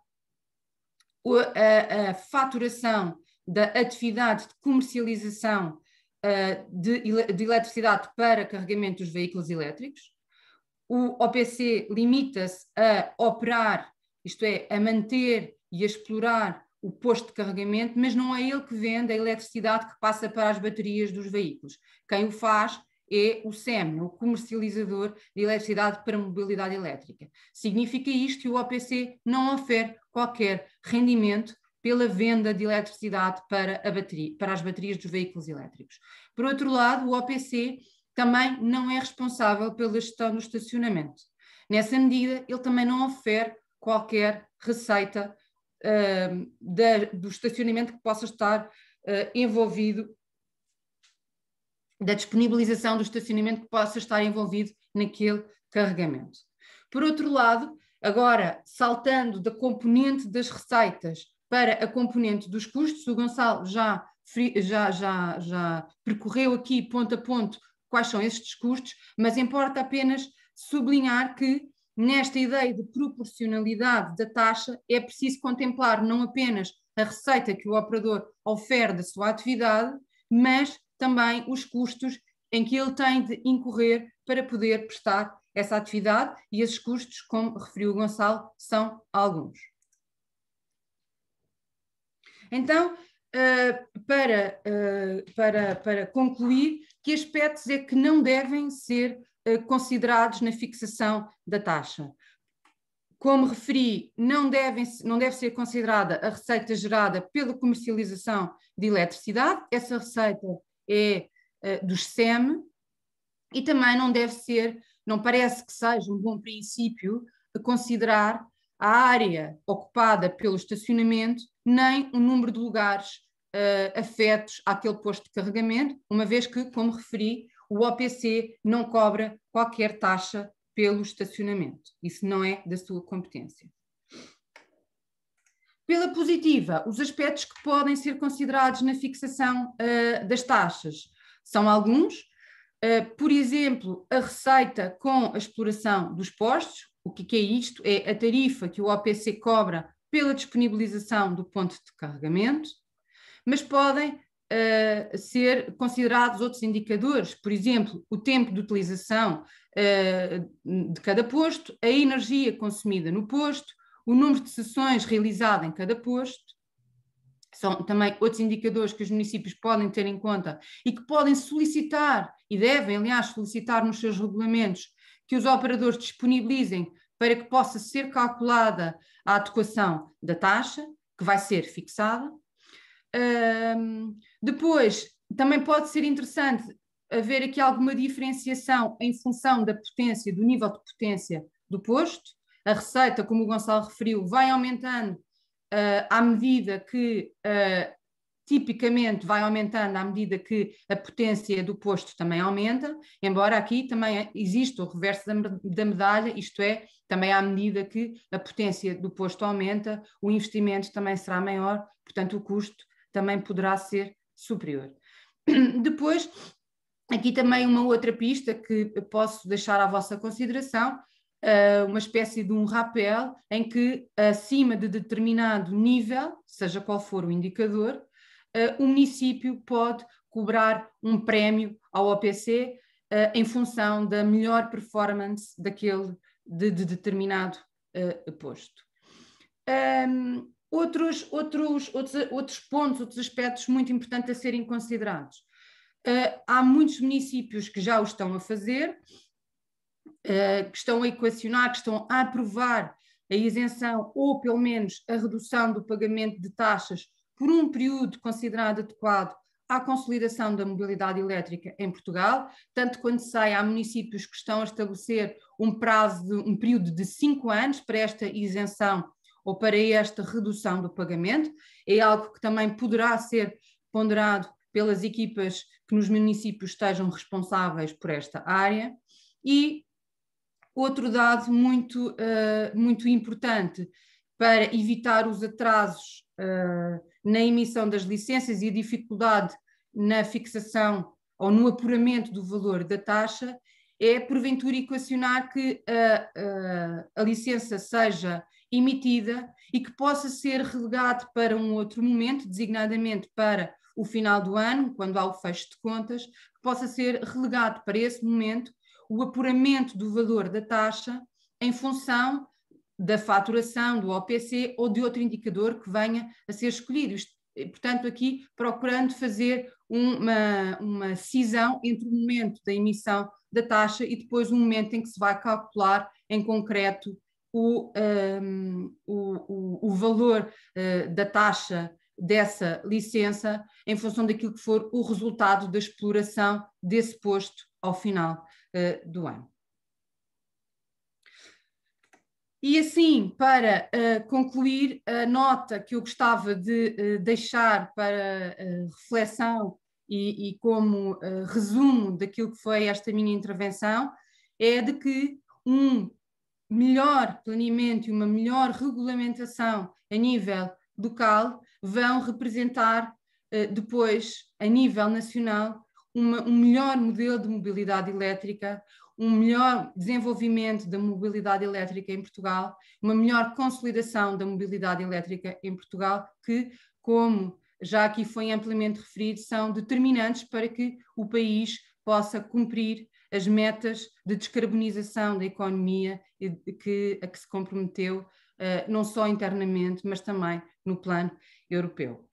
a faturação da atividade de comercialização de eletricidade para carregamento dos veículos elétricos. O OPC limita-se a operar, isto é, a manter e a explorar o posto de carregamento, mas não é ele que vende a eletricidade que passa para as baterias dos veículos. Quem o faz é o SEM, o comercializador de eletricidade para mobilidade elétrica. Significa isto que o OPC não oferece qualquer rendimento pela venda de eletricidade para as baterias dos veículos elétricos. Por outro lado, o OPC também não é responsável pela gestão do estacionamento. Nessa medida, ele também não oferece qualquer receita do estacionamento que possa estar envolvido, da disponibilização do estacionamento que possa estar envolvido naquele carregamento. Por outro lado, agora saltando da componente das receitas para a componente dos custos, o Gonçalo já percorreu aqui ponto a ponto quais são estes custos, mas importa apenas sublinhar que nesta ideia de proporcionalidade da taxa é preciso contemplar não apenas a receita que o operador oferece da sua atividade, mas também os custos em que ele tem de incorrer para poder prestar essa atividade, e esses custos, como referiu o Gonçalo, são alguns. Então, para concluir, que aspectos é que não devem ser considerados na fixação da taxa? Como referi, não deve ser considerada a receita gerada pela comercialização de eletricidade, essa receita é dos SEM, e também não parece que seja um bom princípio considerar a área ocupada pelo estacionamento, nem o número de lugares afetos àquele posto de carregamento, uma vez que, como referi, o OPC não cobra qualquer taxa pelo estacionamento. Isso não é da sua competência. Pela positiva, os aspectos que podem ser considerados na fixação das taxas são alguns. Por exemplo, a receita com a exploração dos postos. O que é isto? É a tarifa que o OPC cobra pela disponibilização do ponto de carregamento, mas podem ser considerados outros indicadores, por exemplo, o tempo de utilização de cada posto, a energia consumida no posto, o número de sessões realizado em cada posto. São também outros indicadores que os municípios podem ter em conta e que podem solicitar, e devem, aliás, solicitar nos seus regulamentos, que os operadores disponibilizem para que possa ser calculada a adequação da taxa, que vai ser fixada. Depois, também pode ser interessante haver aqui alguma diferenciação em função da potência, do nível de potência do posto. A receita, como o Gonçalo referiu, vai aumentando à medida que, tipicamente, vai aumentando à medida que a potência do posto também aumenta, embora aqui também exista o reverso da medalha, isto é, também à medida que a potência do posto aumenta, o investimento também será maior, portanto o custo também poderá ser superior. Depois, aqui também uma outra pista que posso deixar à vossa consideração, uma espécie de um rapel em que acima de determinado nível, seja qual for o indicador, o município pode cobrar um prémio ao OPC em função da melhor performance daquele de determinado posto. Outros pontos, outros aspectos muito importantes a serem considerados. Há muitos municípios que já o estão a fazer, que estão a equacionar, que estão a aprovar a isenção ou pelo menos a redução do pagamento de taxas por um período considerado adequado à consolidação da mobilidade elétrica em Portugal, tanto quanto sei, há municípios que estão a estabelecer um período de 5 anos para esta isenção ou para esta redução do pagamento. É algo que também poderá ser ponderado pelas equipas que nos municípios estejam responsáveis por esta área. E outro dado muito importante para evitar os atrasos na emissão das licenças e a dificuldade na fixação ou no apuramento do valor da taxa é porventura equacionar que a licença seja emitida e que possa ser relegado para um outro momento, designadamente para o final do ano, quando há o fecho de contas, que possa ser relegado para esse momento o apuramento do valor da taxa em função da faturação, do OPC ou de outro indicador que venha a ser escolhido. Portanto, aqui procurando fazer uma cisão entre o momento da emissão da taxa e depois o momento em que se vai calcular em concreto o valor da taxa dessa licença em função daquilo que for o resultado da exploração desse posto ao final do ano. E assim, para concluir, a nota que eu gostava de deixar para reflexão e como resumo daquilo que foi esta minha intervenção é de que um melhor planeamento e uma melhor regulamentação a nível local vão representar depois, a nível nacional, um melhor modelo de mobilidade elétrica, um melhor desenvolvimento da mobilidade elétrica em Portugal, uma melhor consolidação da mobilidade elétrica em Portugal, que, como já aqui foi amplamente referido, são determinantes para que o país possa cumprir as metas de descarbonização da economia a que se comprometeu, não só internamente, mas também no plano europeu.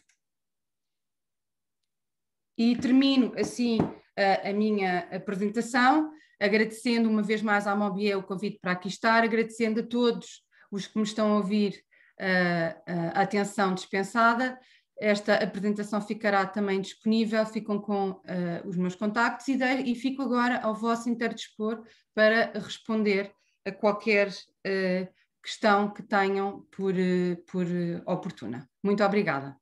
E termino assim a minha apresentação, agradecendo uma vez mais à Mobié o convite para aqui estar, agradecendo a todos os que me estão a ouvir a atenção dispensada. Esta apresentação ficará também disponível, ficam com os meus contactos e fico agora ao vosso interdispor para responder a qualquer questão que tenham por oportuna. Muito obrigada.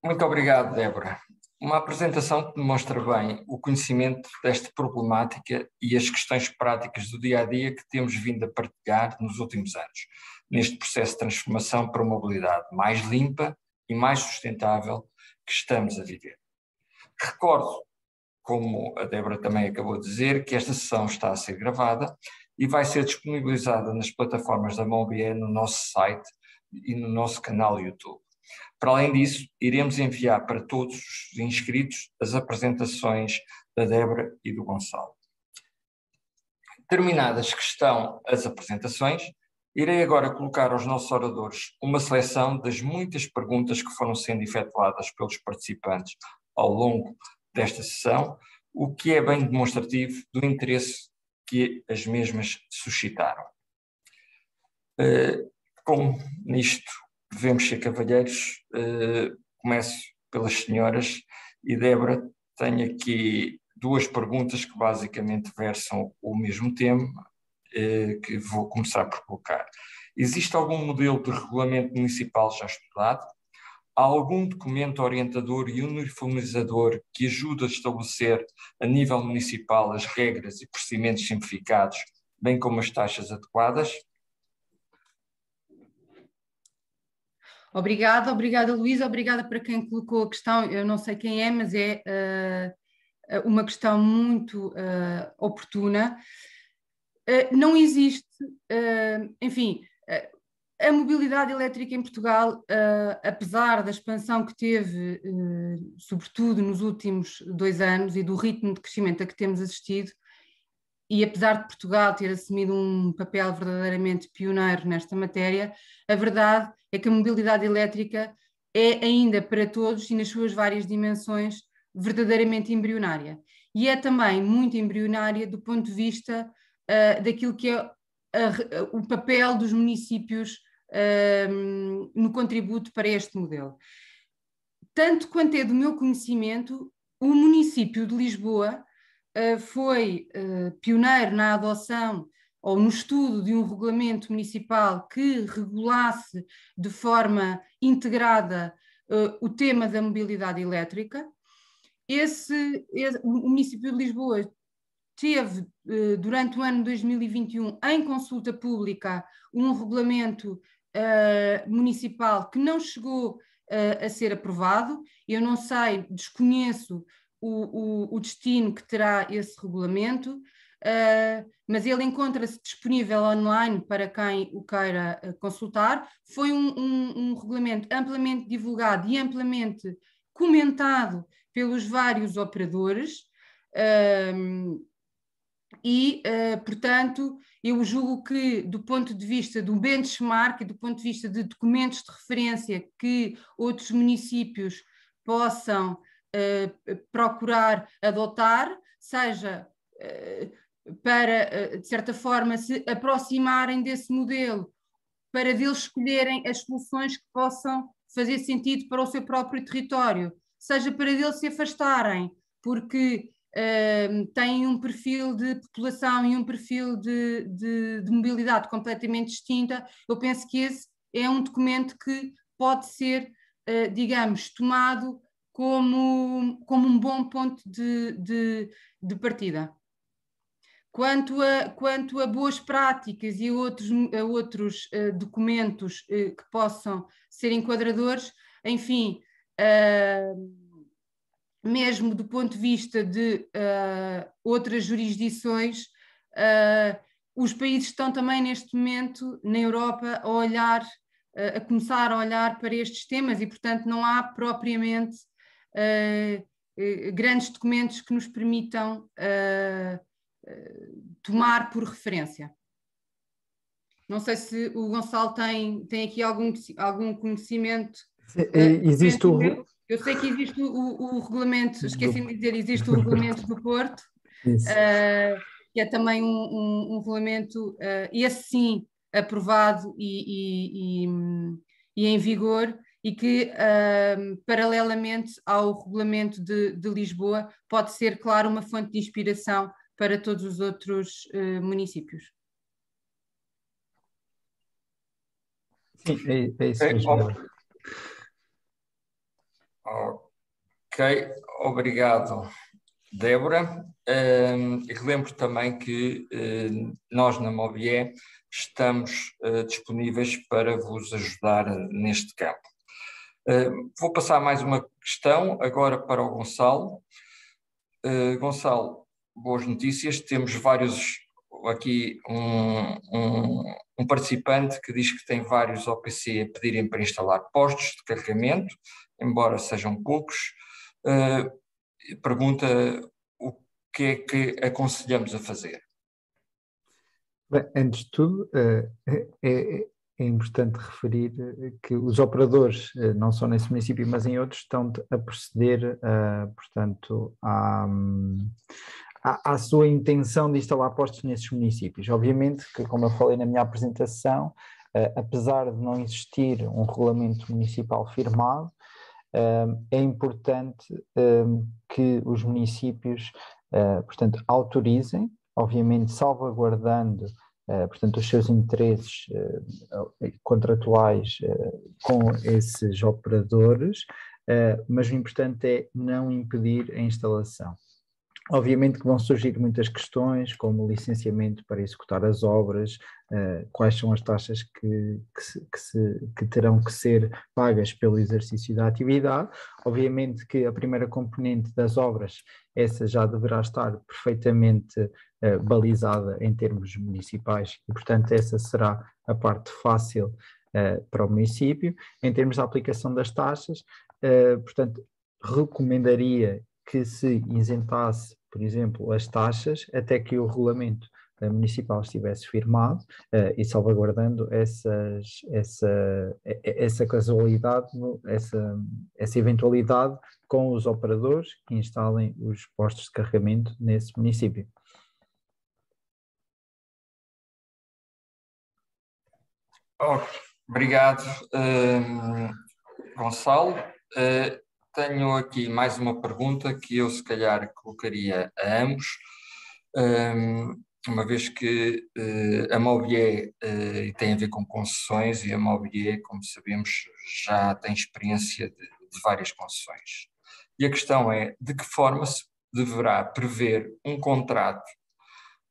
Muito obrigado, Débora. Uma apresentação que demonstra bem o conhecimento desta problemática e as questões práticas do dia-a-dia que temos vindo a partilhar nos últimos anos, neste processo de transformação para uma mobilidade mais limpa e mais sustentável que estamos a viver. Recordo, como a Débora também acabou de dizer, que esta sessão está a ser gravada e vai ser disponibilizada nas plataformas da Mobié no nosso site e no nosso canal YouTube. Para além disso, iremos enviar para todos os inscritos as apresentações da Débora e do Gonçalo. Terminadas que estão as apresentações, irei agora colocar aos nossos oradores uma seleção das muitas perguntas que foram sendo efetuadas pelos participantes ao longo desta sessão, o que é bem demonstrativo do interesse que as mesmas suscitaram. Como nisto devemos ser cavalheiros, começo pelas senhoras e Débora, tenho aqui duas perguntas que basicamente versam o mesmo tema, que vou começar por colocar. Existe algum modelo de regulamento municipal já estudado? Há algum documento orientador e uniformizador que ajude a estabelecer a nível municipal as regras e procedimentos simplificados, bem como as taxas adequadas? Obrigada Luísa, obrigada para quem colocou a questão, eu não sei quem é, mas é uma questão muito oportuna. Não existe, enfim, a mobilidade elétrica em Portugal, apesar da expansão que teve, sobretudo nos últimos 2 anos e do ritmo de crescimento a que temos assistido, e apesar de Portugal ter assumido um papel verdadeiramente pioneiro nesta matéria, a verdade é que a mobilidade elétrica é ainda para todos e nas suas várias dimensões verdadeiramente embrionária. E é também muito embrionária do ponto de vista daquilo que é o papel dos municípios no contributo para este modelo. Tanto quanto é do meu conhecimento, o município de Lisboa foi pioneiro na adoção ou no estudo de um regulamento municipal que regulasse de forma integrada o tema da mobilidade elétrica. O município de Lisboa teve, durante o ano 2021, em consulta pública, um regulamento municipal que não chegou a ser aprovado. Eu não sei, desconheço o destino que terá esse regulamento, mas ele encontra-se disponível online para quem o queira consultar. Foi um regulamento amplamente divulgado e amplamente comentado pelos vários operadores, portanto, eu julgo que, do ponto de vista do benchmark e do ponto de vista de documentos de referência que outros municípios possam procurar adotar, seja para, de certa forma, se aproximarem desse modelo, para deles escolherem as soluções que possam fazer sentido para o seu próprio território, seja para deles se afastarem, porque têm um perfil de população e um perfil de mobilidade completamente distinta. Eu penso que esse é um documento que pode ser, digamos, tomado como um bom ponto de partida. Quanto a boas práticas e a outros documentos que possam ser enquadradores, enfim, mesmo do ponto de vista de outras jurisdições, os países estão também neste momento na Europa a olhar, a começar a olhar para estes temas, e portanto não há propriamente grandes documentos que nos permitam tomar por referência. Não sei se o Gonçalo tem aqui algum conhecimento. Existe Eu sei que existe o regulamento, esqueci-me de dizer, existe o regulamento do Porto, que é também um regulamento, esse sim, aprovado e em vigor, e que, paralelamente ao regulamento de Lisboa, pode ser, claro, uma fonte de inspiração para todos os outros municípios. Sim, é isso mesmo. Ok, obrigado, Débora. E relembro também que nós na Mobie estamos disponíveis para vos ajudar neste campo. Vou passar mais uma questão agora para o Gonçalo. Gonçalo, boas notícias. Temos aqui um participante que diz que tem vários OPC a pedirem para instalar postos de carregamento, embora sejam poucos. Pergunta o que é que aconselhamos a fazer. Bem, antes de tudo, é importante referir que os operadores, não só nesse município, mas em outros, estão a proceder, portanto, à sua intenção de instalar postos nesses municípios. Obviamente que, como eu falei na minha apresentação, apesar de não existir um regulamento municipal firmado, é importante que os municípios, portanto, autorizem, obviamente salvaguardando, portanto, os seus interesses contratuais com esses operadores, mas o importante é não impedir a instalação. Obviamente que vão surgir muitas questões, como o licenciamento para executar as obras, quais são as taxas que terão que ser pagas pelo exercício da atividade. Obviamente que a primeira componente das obras, essa já deverá estar perfeitamente balizada em termos municipais e, portanto, essa será a parte fácil para o município. Em termos da aplicação das taxas, portanto, recomendaria que se isentasse, por exemplo, as taxas até que o regulamento municipal estivesse firmado e salvaguardando essa casualidade, essa eventualidade com os operadores que instalem os postos de carregamento nesse município. Obrigado, Gonçalo. Tenho aqui mais uma pergunta que eu se calhar colocaria a ambos, uma vez que a Mobie tem a ver com concessões e a Mobie, como sabemos, já tem experiência de várias concessões. E a questão é, de que forma se deverá prever um contrato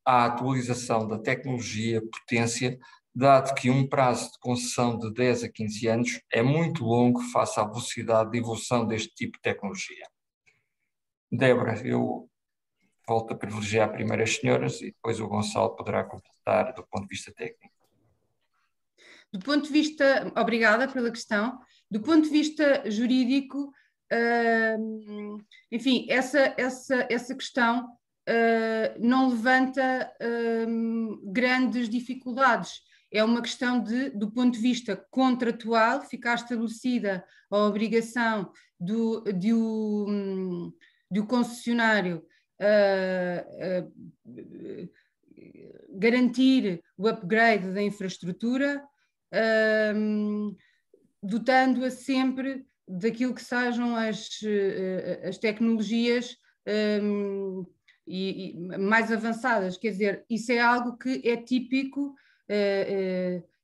à atualização da tecnologia, potência, dado que um prazo de concessão de 10 a 15 anos é muito longo face à velocidade de evolução deste tipo de tecnologia. Débora, eu volto a privilegiar primeiro as senhoras e depois o Gonçalo poderá completar do ponto de vista técnico. Do ponto de vista, obrigada pela questão, do ponto de vista jurídico, enfim, essa questão não levanta grandes dificuldades. É uma questão do ponto de vista contratual, ficar estabelecida a obrigação do concessionário garantir o upgrade da infraestrutura, dotando-a sempre daquilo que sejam as tecnologias mais avançadas. Quer dizer, isso é algo que é típico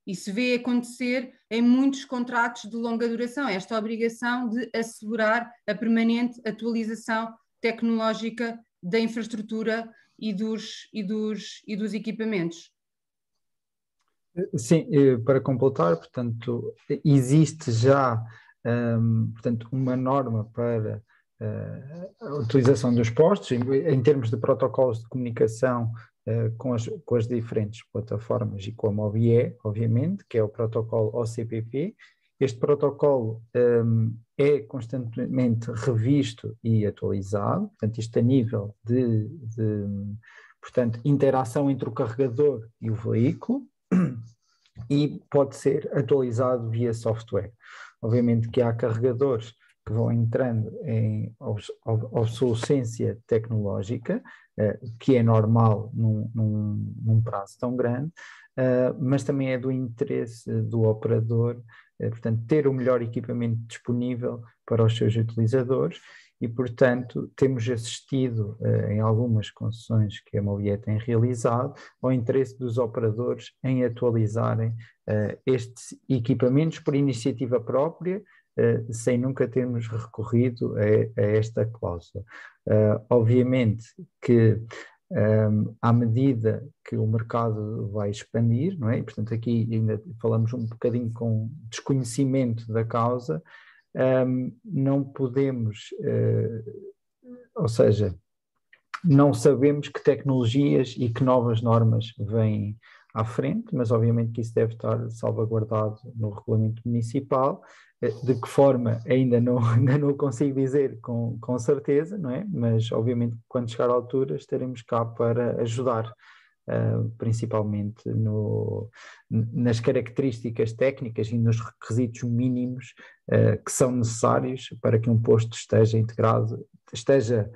e se vê acontecer em muitos contratos de longa duração, esta obrigação de assegurar a permanente atualização tecnológica da infraestrutura e dos equipamentos. Sim, para completar, portanto, existe já portanto, uma norma para a utilização dos postos, em termos de protocolos de comunicação com as diferentes plataformas e com a MOBIE, obviamente, que é o protocolo OCPP. Este protocolo é constantemente revisto e atualizado, portanto, isto a nível de portanto, interação entre o carregador e o veículo, e pode ser atualizado via software. Obviamente que há carregadores que vão entrando em obsolescência tecnológica, que é normal num prazo tão grande, mas também é do interesse do operador, portanto, ter o melhor equipamento disponível para os seus utilizadores e, portanto, temos assistido em algumas concessões que a MOBIE tem realizado ao interesse dos operadores em atualizarem estes equipamentos por iniciativa própria, sem nunca termos recorrido a esta cláusula. Obviamente que à medida que o mercado vai expandir, não é? E, portanto, aqui ainda falamos um bocadinho com desconhecimento da causa, não podemos, ou seja, não sabemos que tecnologias e que novas normas vêm à frente, mas obviamente que isso deve estar salvaguardado no regulamento municipal. De que forma ainda não o consigo dizer com certeza, não é? Mas obviamente quando chegar à altura estaremos cá para ajudar, principalmente nas características técnicas e nos requisitos mínimos que são necessários para que um posto esteja integrado, esteja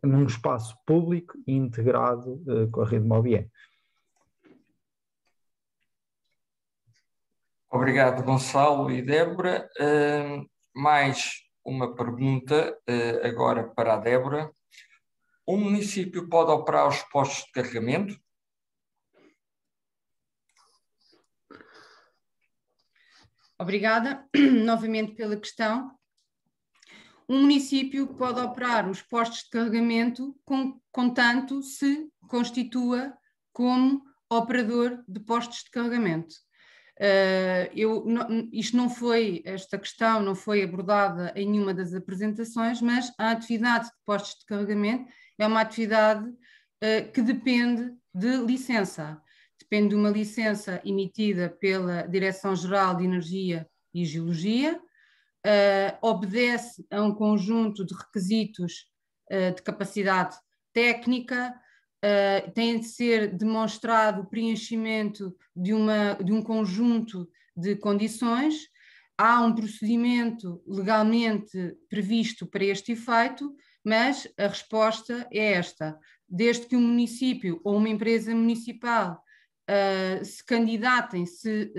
num espaço público e integrado com a rede MOBIE. Obrigado, Gonçalo e Débora. Mais uma pergunta agora para a Débora. Um município pode operar os postos de carregamento? Obrigada novamente pela questão. Um município pode operar os postos de carregamento contanto se constitua como operador de postos de carregamento. Esta questão não foi abordada em nenhuma das apresentações, mas a atividade de postos de carregamento é uma atividade que depende de licença. Depende de uma licença emitida pela Direção-Geral de Energia e Geologia, obedece a um conjunto de requisitos de capacidade técnica, tem de ser demonstrado o preenchimento de um conjunto de condições, há um procedimento legalmente previsto para este efeito, mas a resposta é esta: desde que um município ou uma empresa municipal se candidatem, se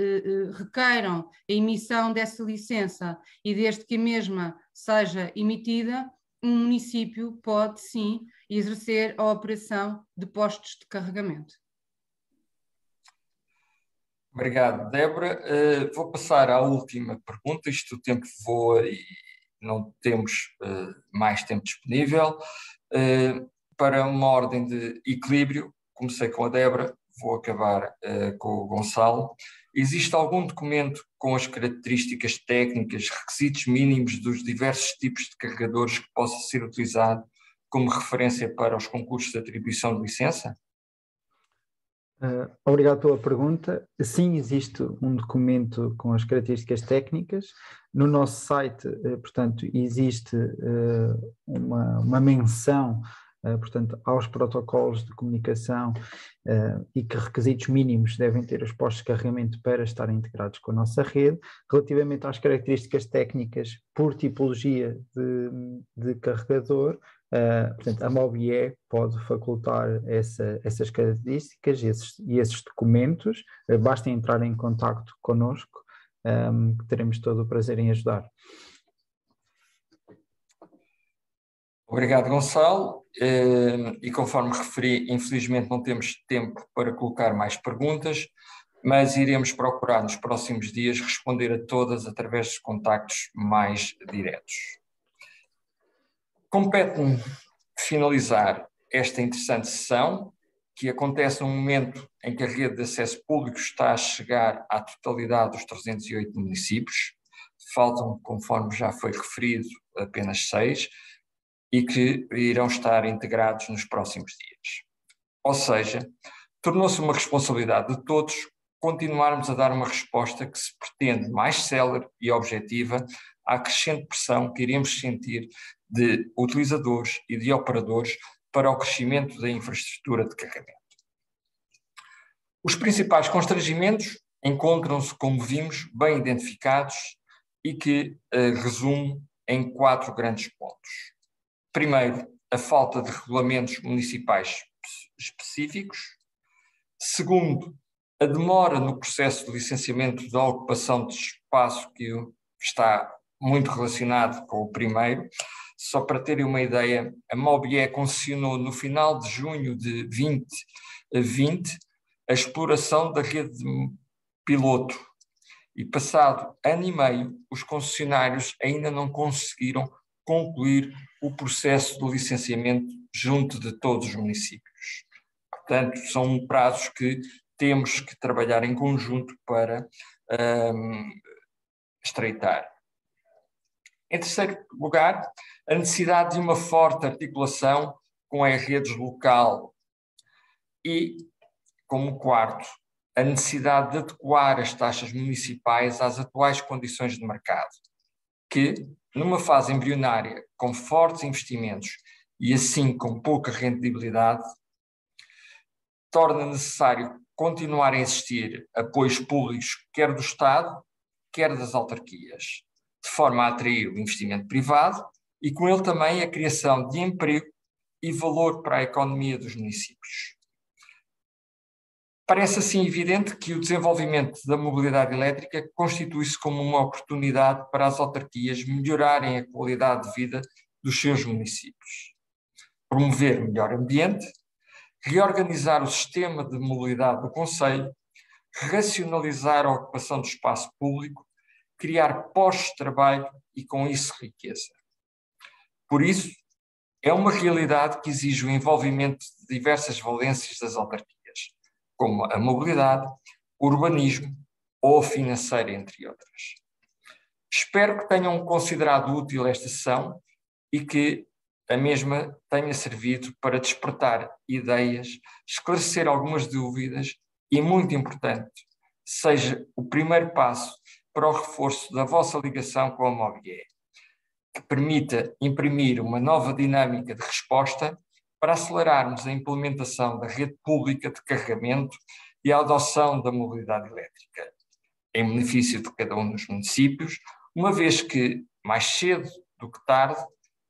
requeiram a emissão dessa licença e desde que a mesma seja emitida, um município pode sim exercer a operação de postos de carregamento. Obrigado, Débora. Vou passar à última pergunta. Isto o tempo voa e não temos mais tempo disponível. Para uma ordem de equilíbrio, comecei com a Débora, vou acabar com o Gonçalo. Existe algum documento com as características técnicas, requisitos mínimos dos diversos tipos de carregadores que possa ser utilizado como referência para os concursos de atribuição de licença? Obrigado pela pergunta. Sim, existe um documento com as características técnicas. No nosso site, portanto, existe uma menção, portanto, aos protocolos de comunicação e que requisitos mínimos devem ter os postos de carregamento para estarem integrados com a nossa rede. Relativamente às características técnicas por tipologia de carregador, portanto, a MOBIE pode facultar essas características e esses documentos. Basta entrar em contacto connosco, que teremos todo o prazer em ajudar. Obrigado, Gonçalo. E conforme referi, infelizmente não temos tempo para colocar mais perguntas, mas iremos procurar nos próximos dias responder a todas através dos contactos mais diretos. Compete-me finalizar esta interessante sessão, que acontece no momento em que a rede de acesso público está a chegar à totalidade dos 308 municípios. Faltam, conforme já foi referido, apenas 6, e que irão estar integrados nos próximos dias. Ou seja, tornou-se uma responsabilidade de todos continuarmos a dar uma resposta que se pretende mais célere e objetiva à crescente pressão que iremos sentir de utilizadores e de operadores para o crescimento da infraestrutura de carregamento. Os principais constrangimentos encontram-se, como vimos, bem identificados e que resumo em 4 grandes pontos. Primeiro, a falta de regulamentos municipais específicos. Segundo, a demora no processo de licenciamento da ocupação de espaço, que está muito relacionado com o primeiro. Só para terem uma ideia, a MOBIE concessionou no final de junho de 2020 a exploração da rede piloto e, passado ano e meio, os concessionários ainda não conseguiram concluir o processo de licenciamento junto de todos os municípios. Portanto, são prazos que temos que trabalhar em conjunto para estreitar. Em terceiro lugar, a necessidade de uma forte articulação com as redes local e, como quarto, a necessidade de adequar as taxas municipais às atuais condições de mercado, que, numa fase embrionária, com fortes investimentos e assim com pouca rendibilidade, torna necessário continuar a existir apoios públicos, quer do Estado, quer das autarquias, de forma a atrair o investimento privado e com ele também a criação de emprego e valor para a economia dos municípios. Parece assim evidente que o desenvolvimento da mobilidade elétrica constitui-se como uma oportunidade para as autarquias melhorarem a qualidade de vida dos seus municípios, promover melhor ambiente, reorganizar o sistema de mobilidade do concelho, racionalizar a ocupação do espaço público, criar postos de trabalho e, com isso, riqueza. Por isso, é uma realidade que exige o envolvimento de diversas valências das autarquias, como a mobilidade, o urbanismo ou a financeira, entre outras. Espero que tenham considerado útil esta sessão e que a mesma tenha servido para despertar ideias, esclarecer algumas dúvidas e, muito importante, seja o primeiro passo para o reforço da vossa ligação com a MOBIE, que permita imprimir uma nova dinâmica de resposta para acelerarmos a implementação da rede pública de carregamento e a adoção da mobilidade elétrica, em benefício de cada um dos municípios, uma vez que, mais cedo do que tarde,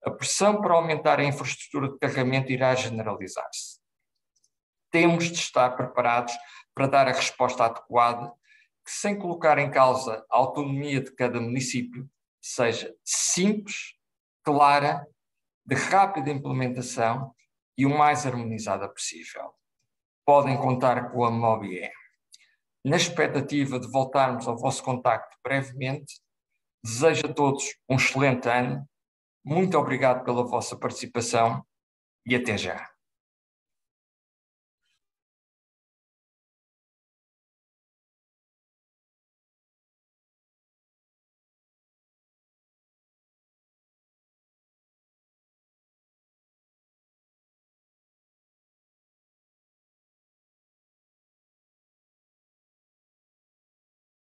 a pressão para aumentar a infraestrutura de carregamento irá generalizar-se. Temos de estar preparados para dar a resposta adequada, que, sem colocar em causa a autonomia de cada município, seja simples, clara, de rápida implementação e o mais harmonizada possível. Podem contar com a MOBIE. Na expectativa de voltarmos ao vosso contacto brevemente, desejo a todos um excelente ano. Muito obrigado pela vossa participação e até já.